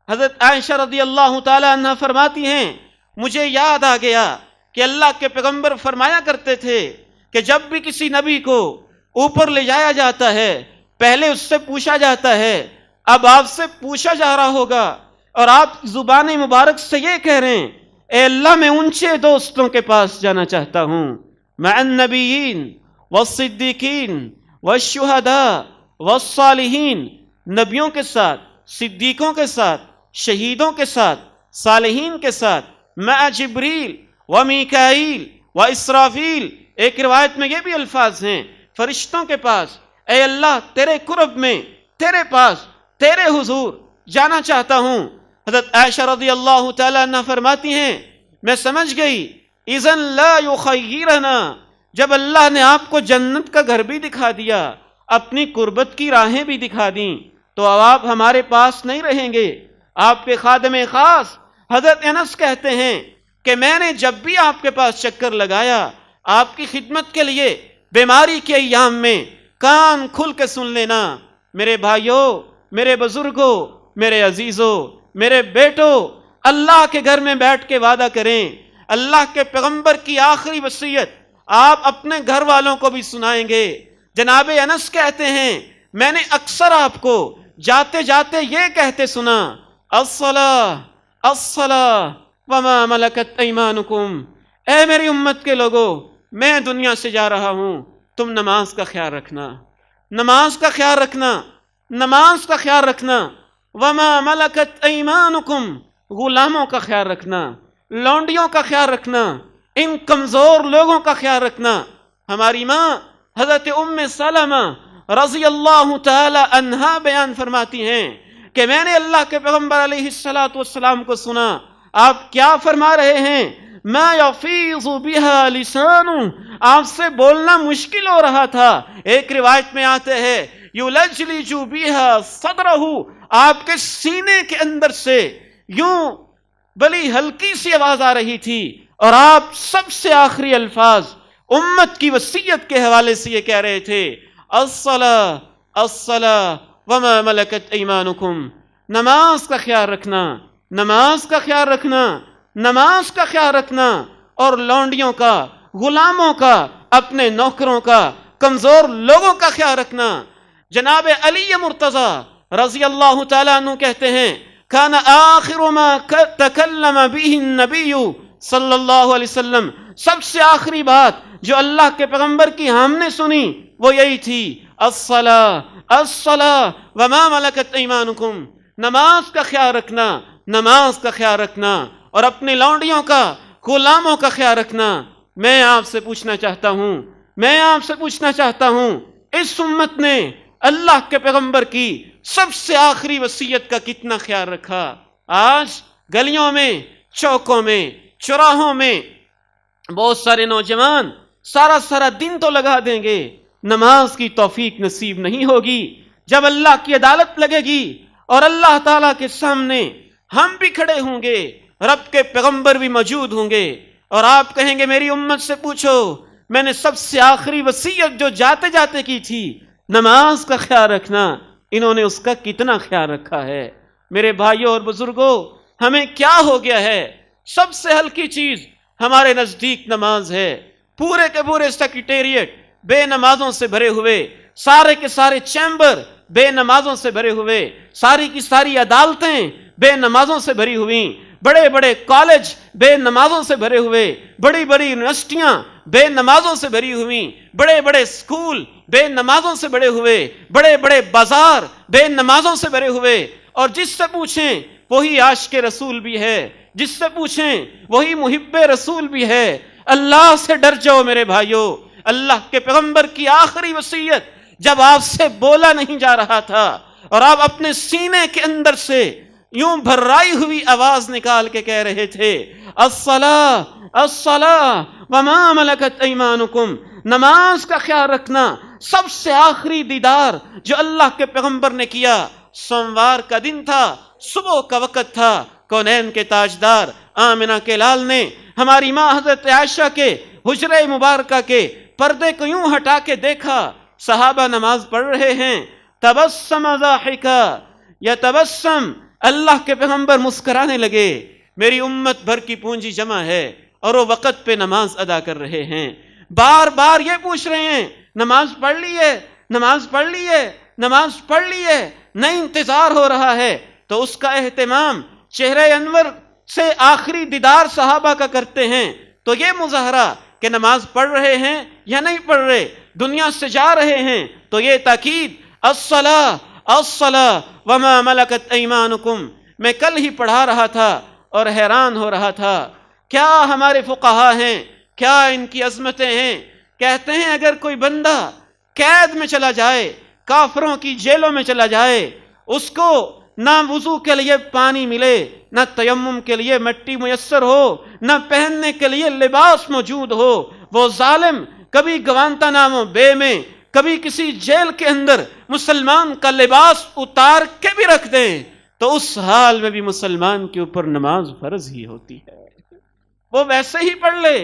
حضرت عائشہ رضی اللہ تعالی عنہ فرماتی ہیں مجھے یاد آ گیا کہ اللہ کے پیغمبر فرمایا کرتے تھے کہ جب بھی کسی نبی کو اوپر لے جایا جاتا ہے پہلے اس سے پوچھا جاتا ہے، اب آپ سے پوچھا جا رہا ہوگا اور آپ زبان مبارک سے یہ کہہ رہے ہیں اے اللہ میں اونچے دوستوں کے پاس جانا چاہتا ہوں، مع النبیین والصدیقین والشہداء والصالحین، نبیوں کے ساتھ، صدیقوں کے ساتھ، شہیدوں کے ساتھ، صالحین کے ساتھ، مع جبریل و میکائیل و اسرافیل۔ ایک روایت میں یہ بھی الفاظ ہیں فرشتوں کے پاس، اے اللہ تیرے قرب میں، تیرے پاس، تیرے حضور جانا چاہتا ہوں۔ حضرت عائشہ رضی اللہ تعالی عنہ فرماتی ہیں میں سمجھ گئی اذن لا یخیرنا، جب اللہ نے آپ کو جنت کا گھر بھی دکھا دیا، اپنی قربت کی راہیں بھی دکھا دیں، تو اب آپ ہمارے پاس نہیں رہیں گے۔ آپ کے خادم خاص حضرت انس کہتے ہیں کہ میں نے جب بھی آپ کے پاس چکر لگایا آپ کی خدمت کے لیے بیماری کے ایام میں کان کھل کے سن لینا۔ میرے بھائیوں، میرے بزرگوں، میرے عزیزوں، میرے بیٹوں، اللہ کے گھر میں بیٹھ کے وعدہ کریں، اللہ کے پیغمبر کی آخری وصیت آپ اپنے گھر والوں کو بھی سنائیں گے۔ جناب انس کہتے ہیں میں نے اکثر آپ کو جاتے جاتے یہ کہتے سنا الصلاۃ الصلاۃ وما ملکت ایمانکم، اے میری امت کے لوگوں میں دنیا سے جا رہا ہوں، تم نماز کا خیال رکھنا، نماز کا خیال رکھنا، نماز کا خیال رکھنا، وما ملکت ایمانکم، غلاموں کا خیال رکھنا، لونڈیوں کا خیال رکھنا، ان کمزور لوگوں کا خیال رکھنا۔ ہماری ماں حضرت ام سلمہ رضی اللہ تعالی عنہا بیان فرماتی ہیں کہ میں نے اللہ کے پیغمبر علیہ السلام کو سنا، آپ کیا فرما رہے ہیں، ما یفیض بها لسان، آپ سے بولنا مشکل ہو رہا تھا۔ ایک روایت میں آتے ہیں یلجلج بها صدرہ، آپ کے سینے کے اندر سے یوں بڑی ہلکی سی آواز آ رہی تھی، اور آپ سب سے آخری الفاظ امت کی وصیت کے حوالے سے یہ کہہ رہے تھے الصلاۃ الصلاۃ وما ملکت ایمانکم، نماز کا خیال رکھنا، نماز کا خیال رکھنا، نماز کا خیال رکھنا، اور لونڈیوں کا، غلاموں کا، اپنے نوکروں کا، کمزور لوگوں کا خیال رکھنا۔ جناب علی مرتضیٰ رضی اللہ تعالیٰ عنہ کہتے ہیں کان آخر ما تکلم به النبی صلی اللہ علیہ وسلم، سب سے آخری بات جو اللہ کے پیغمبر کی ہم نے سنی وہ یہی تھی الصلاۃ الصلاۃ وما ملکت ایمانکم، نماز کا خیال رکھنا، نماز کا خیال رکھنا، اور اپنی لونڈیوں کا، غلاموں کا خیال رکھنا۔ میں آپ سے پوچھنا چاہتا ہوں، میں آپ سے پوچھنا چاہتا ہوں اس امت نے اللہ کے پیغمبر کی سب سے آخری وصیت کا کتنا خیال رکھا؟ آج گلیوں میں، چوکوں میں، چوراہوں میں بہت سارے نوجوان سارا دن تو لگا دیں گے، نماز کی توفیق نصیب نہیں ہوگی۔ جب اللہ کی عدالت لگے گی اور اللہ تعالیٰ کے سامنے ہم بھی کھڑے ہوں گے، رب کے پیغمبر بھی موجود ہوں گے، اور آپ کہیں گے میری امت سے پوچھو میں نے سب سے آخری وصیت جو جاتے جاتے کی تھی نماز کا خیال رکھنا، انہوں نے اس کا کتنا خیال رکھا ہے؟ میرے بھائیوں اور بزرگوں، ہمیں کیا ہو گیا ہے؟ سب سے ہلکی چیز ہمارے نزدیک نماز ہے۔ پورے کے پورے سیکریٹریٹ بے نمازوں سے بھرے ہوئے، سارے کے سارے چیمبر بے نمازوں سے بھرے ہوئے، ساری کی ساری عدالتیں بے نمازوں سے بھری ہوئی، بڑے بڑے کالج بے نمازوں سے بھرے ہوئے، بڑی بڑی یونیورسٹیاں بے نمازوں سے بھری ہوئی، بڑے بڑے اسکول بے نمازوں سے بھرے ہوئے، بڑے بڑے بازار بے نمازوں سے بھرے ہوئے، اور جس سے پوچھیں وہی عاشق رسول بھی ہے، جس سے پوچھیں وہی محب رسول بھی ہے۔ اللہ سے ڈر جاؤ میرے بھائیوں، اللہ کے پیغمبر کی آخری وصیت جب آپ سے بولا نہیں جا رہا تھا اور آپ اپنے سینے کے اندر سے یوں بھرائی ہوئی آواز نکال کے کہہ رہے تھے الصلاۃ الصلاۃ وما ملکت ایمانکم، نماز کا خیال رکھنا۔ سب سے آخری دیدار جو اللہ کے پیغمبر نے کیا سوموار کا دن تھا، صبح کا وقت تھا، کونین کے تاجدار آمنہ کے لال نے ہماری ماں حضرت عائشہ کے حجرہ مبارکہ کے پردے کو یوں ہٹا کے دیکھا، صحابہ نماز پڑھ رہے ہیں، تبسم ضاحکا یتبسم، اللہ کے پیغمبر مسکرانے لگے، میری امت بھر کی پونجی جمع ہے اور وہ وقت پہ نماز ادا کر رہے ہیں۔ بار بار یہ پوچھ رہے ہیں نماز پڑھ لی ہے، نماز پڑھ لی ہے، نماز پڑھ لی ہے، نہیں انتظار ہو رہا ہے۔ تو اس کا اہتمام چہرہ انور سے آخری دیدار صحابہ کا کرتے ہیں، تو یہ مظاہرہ کہ نماز پڑھ رہے ہیں یا نہیں پڑھ رہے، دنیا سے جا رہے ہیں تو یہ تاکید الصلاۃ الصلاۃ وما ملکت ایمانکم۔ میں کل ہی پڑھا رہا تھا اور حیران ہو رہا تھا، کیا ہمارے فقہا ہیں، کیا ان کی عظمتیں ہیں۔ کہتے ہیں اگر کوئی بندہ قید میں چلا جائے، کافروں کی جیلوں میں چلا جائے، اس کو نہ وضو کے لیے پانی ملے، نہ تیمم کے لیے مٹی میسر ہو، نہ پہننے کے لیے لباس موجود ہو، وہ ظالم کبھی گوانتانامو بے میں، کبھی کسی جیل کے اندر مسلمان کا لباس اتار کے بھی رکھ دیں تو اس حال میں بھی مسلمان کے اوپر نماز فرض ہی ہوتی ہے۔ وہ ویسے ہی پڑھ لے،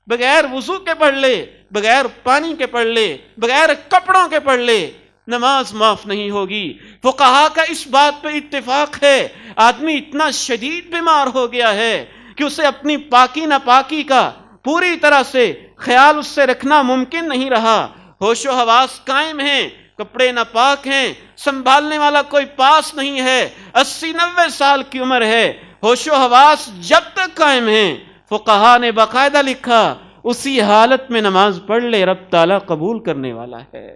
بغیر وضو کے پڑھ لے، بغیر پانی کے پڑھ لے، بغیر کپڑوں کے پڑھ لے، نماز معاف نہیں ہوگی۔ فقہا کا اس بات پہ اتفاق ہے، آدمی اتنا شدید بیمار ہو گیا ہے کہ اسے اپنی پاکی ناپاکی کا پوری طرح سے خیال اس سے رکھنا ممکن نہیں رہا۔ ہوش و حواس قائم ہیں، کپڑے ناپاک ہیں، سنبھالنے والا کوئی پاس نہیں ہے، 80-90 سال کی عمر ہے، ہوش و حواس جب تک قائم ہیں، فقہا نے باقاعدہ لکھا اسی حالت میں نماز پڑھ لے، رب تعالیٰ قبول کرنے والا ہے۔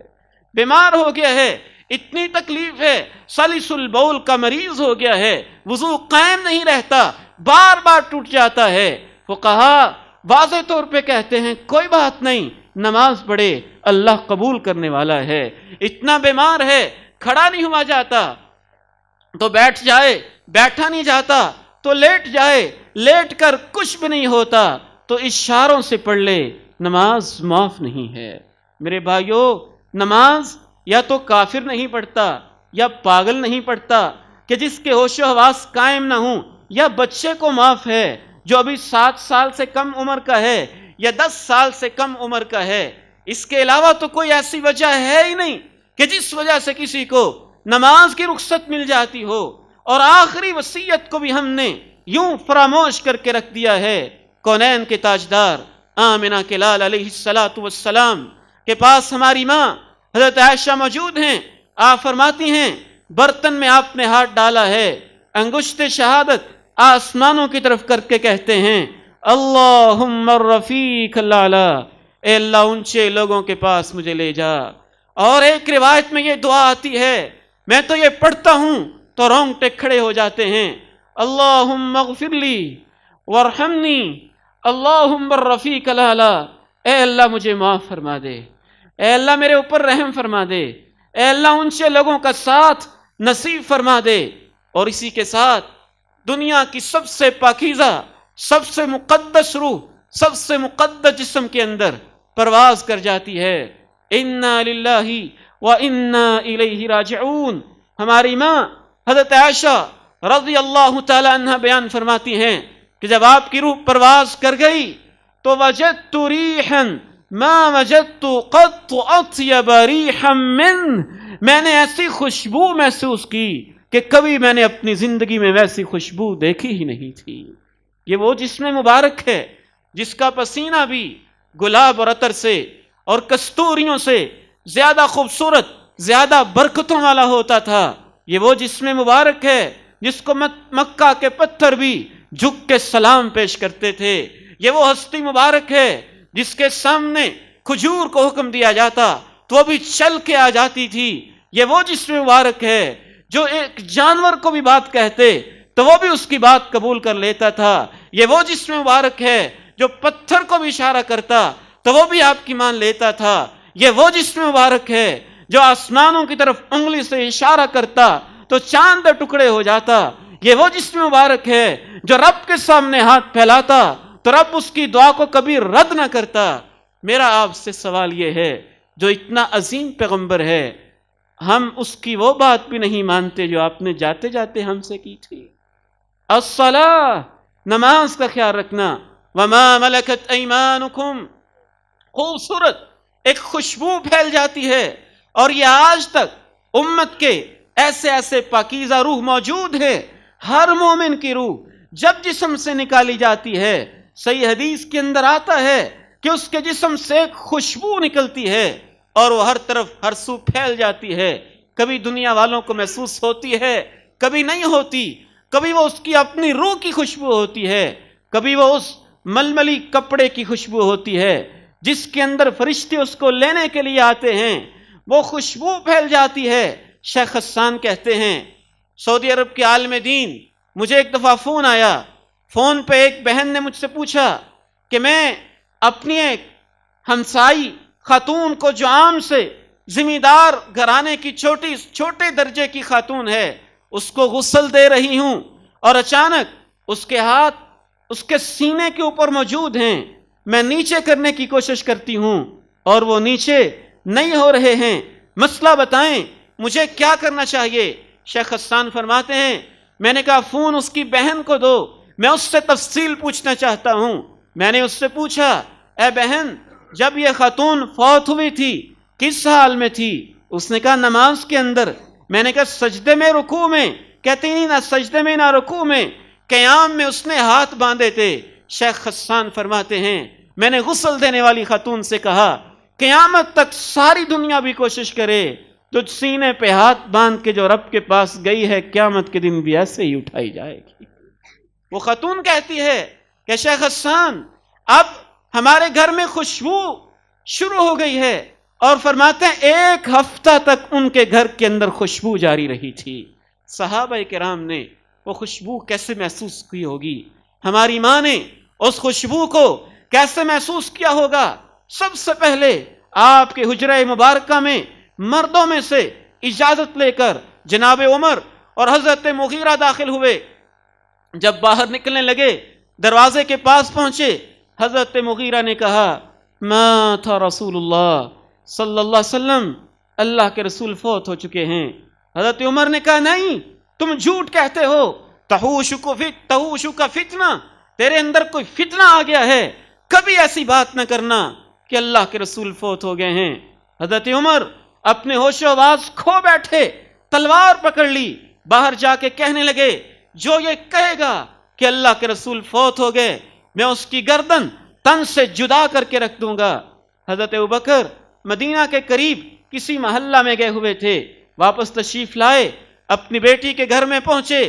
بیمار ہو گیا ہے، اتنی تکلیف ہے، سلس البول کا مریض ہو گیا ہے، وضو قائم نہیں رہتا، بار بار ٹوٹ جاتا ہے، فقہا واضح طور پہ کہتے ہیں کوئی بات نہیں، نماز پڑھے، اللہ قبول کرنے والا ہے۔ اتنا بیمار ہے، کھڑا نہیں ہوا جاتا تو بیٹھ جائے، بیٹھا نہیں جاتا تو لیٹ جائے، لیٹ کر کچھ بھی نہیں ہوتا تو اشاروں سے پڑھ لے، نماز معاف نہیں ہے۔ میرے بھائیو، نماز یا تو کافر نہیں پڑھتا یا پاگل نہیں پڑھتا کہ جس کے ہوش و حواس قائم نہ ہوں، یا بچے کو معاف ہے جو ابھی 7 سال سے کم عمر کا ہے یا 10 سال سے کم عمر کا ہے۔ اس کے علاوہ تو کوئی ایسی وجہ ہے ہی نہیں کہ جس وجہ سے کسی کو نماز کی رخصت مل جاتی ہو۔ اور آخری وصیت کو بھی ہم نے یوں فراموش کر کے رکھ دیا ہے۔ کونین کے تاجدار آمنہ کے لال علیہ السلام کے پاس ہماری ماں حضرت عائشہ موجود ہیں۔ آپ فرماتی ہیں برتن میں آپ نے ہاتھ ڈالا ہے، انگشت شہادت آسمانوں کی طرف کر کے کہتے ہیں اللہم الرفیق الاعلی، اے اللہ اونچے لوگوں کے پاس مجھے لے جا۔ اور ایک روایت میں یہ دعا آتی ہے، میں تو یہ پڑھتا ہوں تو رونگٹے کھڑے ہو جاتے ہیں، اللہم اغفر لی وارحمنی اللہم الرفیق الاعلی، اے اللہ مجھے معاف فرما دے، اے اللہ میرے اوپر رحم فرما دے، اے اللہ اونچے لوگوں کا ساتھ نصیب فرما دے۔ اور اسی کے ساتھ دنیا کی سب سے پاکیزہ، سب سے مقدس روح، سب سے مقدس جسم کے اندر پرواز کر جاتی ہے، انا للہ و انا الیہ راجعون۔ ہماری ماں حضرت عائشہ رضی اللہ تعالی عنہ بیان فرماتی ہیں کہ جب آپ کی روح پرواز کر گئی تو وجدت ریحا ما وجدت قط اطیب ریحا من، میں نے ایسی خوشبو محسوس کی کہ کبھی میں نے اپنی زندگی میں ویسی خوشبو دیکھی ہی نہیں تھی۔ یہ وہ جسم مبارک ہے جس کا پسینہ بھی گلاب اور عطر سے اور کستوریوں سے زیادہ خوبصورت، زیادہ برکتوں والا ہوتا تھا۔ یہ وہ جسم مبارک ہے جس کو مکہ کے پتھر بھی جھک کے سلام پیش کرتے تھے۔ یہ وہ ہستی مبارک ہے جس کے سامنے کھجور کو حکم دیا جاتا تو وہ بھی چل کے آ جاتی تھی۔ یہ وہ جسم مبارک ہے جو ایک جانور کو بھی بات کہتے تو وہ بھی اس کی بات قبول کر لیتا تھا۔ یہ وہ جسم مبارک ہے جو پتھر کو بھی اشارہ کرتا تو وہ بھی آپ کی مان لیتا تھا۔ یہ وہ جسم مبارک ہے جو آسمانوں کی طرف انگلی سے اشارہ کرتا تو چاند ٹکڑے ہو جاتا، یہ وہ جسم مبارک ہے جو رب کے سامنے ہاتھ پھیلاتا تو رب اس کی دعا کو کبھی رد نہ کرتا۔ میرا آپ سے سوال یہ ہے، جو اتنا عظیم پیغمبر ہے، ہم اس کی وہ بات بھی نہیں مانتے جو آپ نے جاتے جاتے ہم سے کی تھی؟ الصلاۃ، نماز کا خیال رکھنا، وما ملکت ایمانکم، خوبصورت ایک خوشبو پھیل جاتی ہے، اور یہ آج تک امت کے ایسے ایسے پاکیزہ روح موجود ہے۔ ہر مومن کی روح جب جسم سے نکالی جاتی ہے، صحیح حدیث کے اندر آتا ہے کہ اس کے جسم سے ایک خوشبو نکلتی ہے اور وہ ہر طرف ہر سو پھیل جاتی ہے۔ کبھی دنیا والوں کو محسوس ہوتی ہے، کبھی نہیں ہوتی، کبھی وہ اس کی اپنی روح کی خوشبو ہوتی ہے، کبھی وہ اس ململی کپڑے کی خوشبو ہوتی ہے جس کے اندر فرشتے اس کو لینے کے لیے آتے ہیں، وہ خوشبو پھیل جاتی ہے۔ شیخ حسان کہتے ہیں، سعودی عرب کے عالم دین، مجھے ایک دفعہ فون آیا، فون پہ ایک بہن نے مجھ سے پوچھا کہ میں اپنی ایک ہمسائی خاتون کو جو عام سے زمیندار گھرانے کی چھوٹے درجے کی خاتون ہے، اس کو غسل دے رہی ہوں اور اچانک اس کے ہاتھ اس کے سینے کے اوپر موجود ہیں، میں نیچے کرنے کی کوشش کرتی ہوں اور وہ نیچے نہیں ہو رہے ہیں، مسئلہ بتائیں مجھے کیا کرنا چاہیے؟ شیخ حسان فرماتے ہیں، میں نے کہا فون اس کی بہن کو دو، میں اس سے تفصیل پوچھنا چاہتا ہوں۔ میں نے اس سے پوچھا، اے بہن، جب یہ خاتون فوت ہوئی تھی کس حال میں تھی؟ اس نے کہا نماز کے اندر۔ میں نے کہا سجدے میں رکوع میں؟ کہتے نہیں، نہ سجدے میں نہ رکوع میں، قیام میں اس نے ہاتھ باندھے تھے۔ شیخ حسان فرماتے ہیں، میں نے غسل دینے والی خاتون سے کہا قیامت تک ساری دنیا بھی کوشش کرے تو سینے پہ ہاتھ باندھ کے جو رب کے پاس گئی ہے، قیامت کے دن بھی ایسے ہی اٹھائی جائے گی۔ وہ خاتون کہتی ہے کہ شیخ حسان، اب ہمارے گھر میں خوشبو شروع ہو گئی ہے، اور فرماتے ہیں ایک ہفتہ تک ان کے گھر کے اندر خوشبو جاری رہی تھی۔ صحابہ کرام نے وہ خوشبو کیسے محسوس کی ہوگی؟ ہماری ماں نے اس خوشبو کو کیسے محسوس کیا ہوگا؟ سب سے پہلے آپ کے حجرہ مبارکہ میں مردوں میں سے اجازت لے کر جناب عمر اور حضرت مغیرہ داخل ہوئے۔ جب باہر نکلنے لگے، دروازے کے پاس پہنچے، حضرت مغیرہ نے کہا مات رسول اللہ صلی اللہ علیہ وسلم، اللہ کے رسول فوت ہو چکے ہیں۔ حضرت عمر نے کہا نہیں، تم جھوٹ کہتے ہو، تحوش کا فتنہ، تیرے اندر کوئی فتنہ آ گیا ہے، کبھی ایسی بات نہ کرنا کہ اللہ کے رسول فوت ہو گئے ہیں۔ حضرت عمر اپنے ہوش و آواز کھو بیٹھے، تلوار پکڑ لی، باہر جا کے کہنے لگے جو یہ کہے گا کہ اللہ کے رسول فوت ہو گئے، میں اس کی گردن تن سے جدا کر کے رکھ دوں گا۔ حضرت ابوبکر مدینہ کے قریب کسی محلہ میں گئے ہوئے تھے، واپس تشریف لائے، اپنی بیٹی کے گھر میں پہنچے،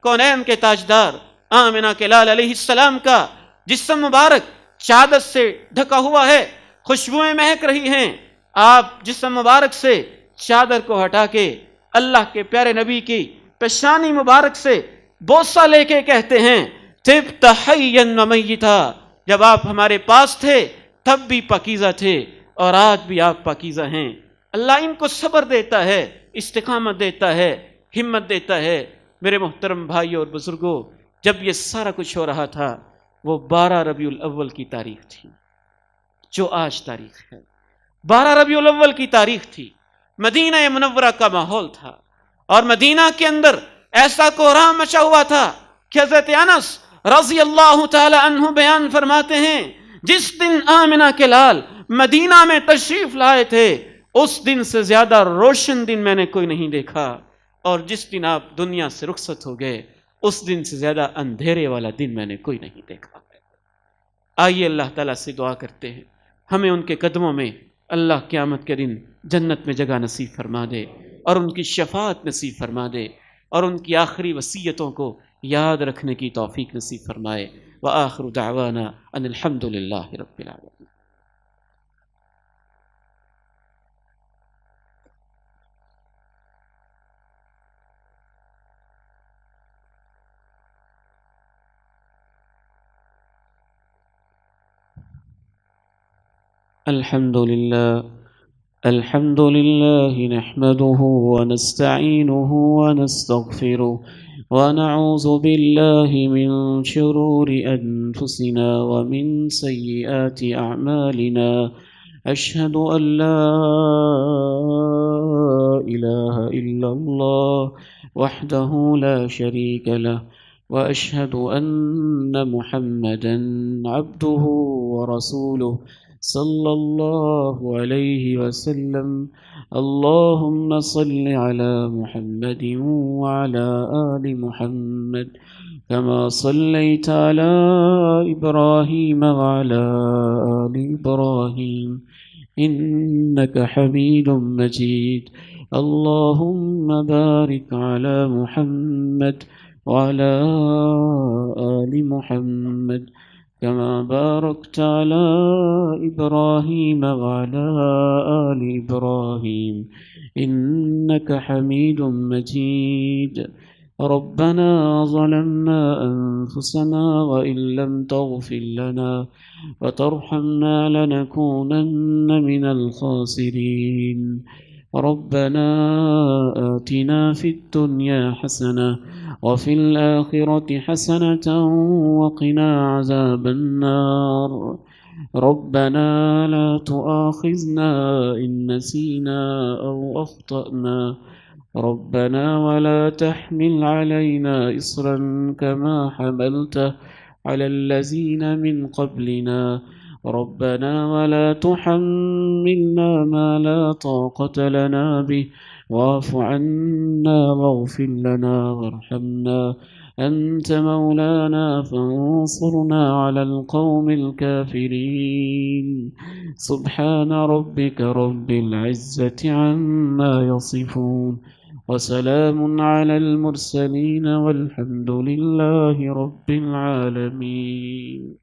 کونین کے تاجدار آمنہ کے لال علیہ السلام کا جسم مبارک چادر سے ڈھکا ہوا ہے، خوشبوئیں مہک رہی ہیں۔ آپ جسم مبارک سے چادر کو ہٹا کے اللہ کے پیارے نبی کی پیشانی مبارک سے بوسہ لے کے کہتے ہیں طبت حیا و میتا، جب آپ ہمارے پاس تھے تب بھی پاکیزہ تھے اور آج بھی آپ پاکیزہ ہیں۔ اللہ ان کو صبر دیتا ہے، استقامت دیتا ہے، ہمت دیتا ہے۔ میرے محترم بھائیوں اور بزرگوں، جب یہ سارا کچھ ہو رہا تھا وہ 12 ربیع الاول کی تاریخ تھی جو آج تاریخ ہے۔ 12 ربیع الاول کی تاریخ تھی، مدینہ منورہ کا ماحول تھا، اور مدینہ کے اندر ایسا کوہرام مچا ہوا تھا کہ حضرت انس رضی اللہ تعالی عنہ بیان فرماتے ہیں جس دن آمنہ کے لال مدینہ میں تشریف لائے تھے اس دن سے زیادہ روشن دن میں نے کوئی نہیں دیکھا، اور جس دن آپ دنیا سے رخصت ہو گئے اس دن سے زیادہ اندھیرے والا دن میں نے کوئی نہیں دیکھا ہے۔ آئیے اللہ تعالیٰ سے دعا کرتے ہیں ہمیں ان کے قدموں میں اللہ قیامت کے دن جنت میں جگہ نصیب فرما دے، اور ان کی شفاعت نصیب فرما دے، اور ان کی آخری وصیتوں کو یاد رکھنے کی توفیق نصیب فرمائے۔ وآخر دعوانا ان الحمد للہ رب العالمین۔ الحمد للہ الحمد لله نحمده ونستعينه ونستغفره ونعوذ بالله من شرور أنفسنا ومن سيئات أعمالنا. أشهد أن لا إله إلا الله وحده لا شريك له، وأشهد أن محمدا عبده ورسوله صلى الله عليه وسلم. اللهم صل على محمد وعلى آل محمد كما صليت على إبراهيم وعلى آل إبراهيم إنك حميد مجيد. اللهم بارك على محمد وعلى آل محمد كما باركت على إبراهيم وعلى آل إبراهيم إنك حميد مجيد. ربنا ظلمنا أنفسنا وإن لم تغفر لنا وترحمنا لنكونن من الخاسرين. ربنا آتنا في الدنيا حسنة وفي الآخرة حسنة وقنا عذاب النار. ربنا لا تؤاخذنا إن نسينا أو أخطأنا. ربنا ولا تحمل علينا إصرا كما حملته على الذين من قبلنا. ربنا ولا تحملنا ما لا طاقة لنا به واعف عنا واغفر لنا وارحمنا أنت مولانا فانصرنا على القوم الكافرين. سبحان ربك رب العزة عما يصفون وسلام على المرسلين والحمد لله رب العالمين.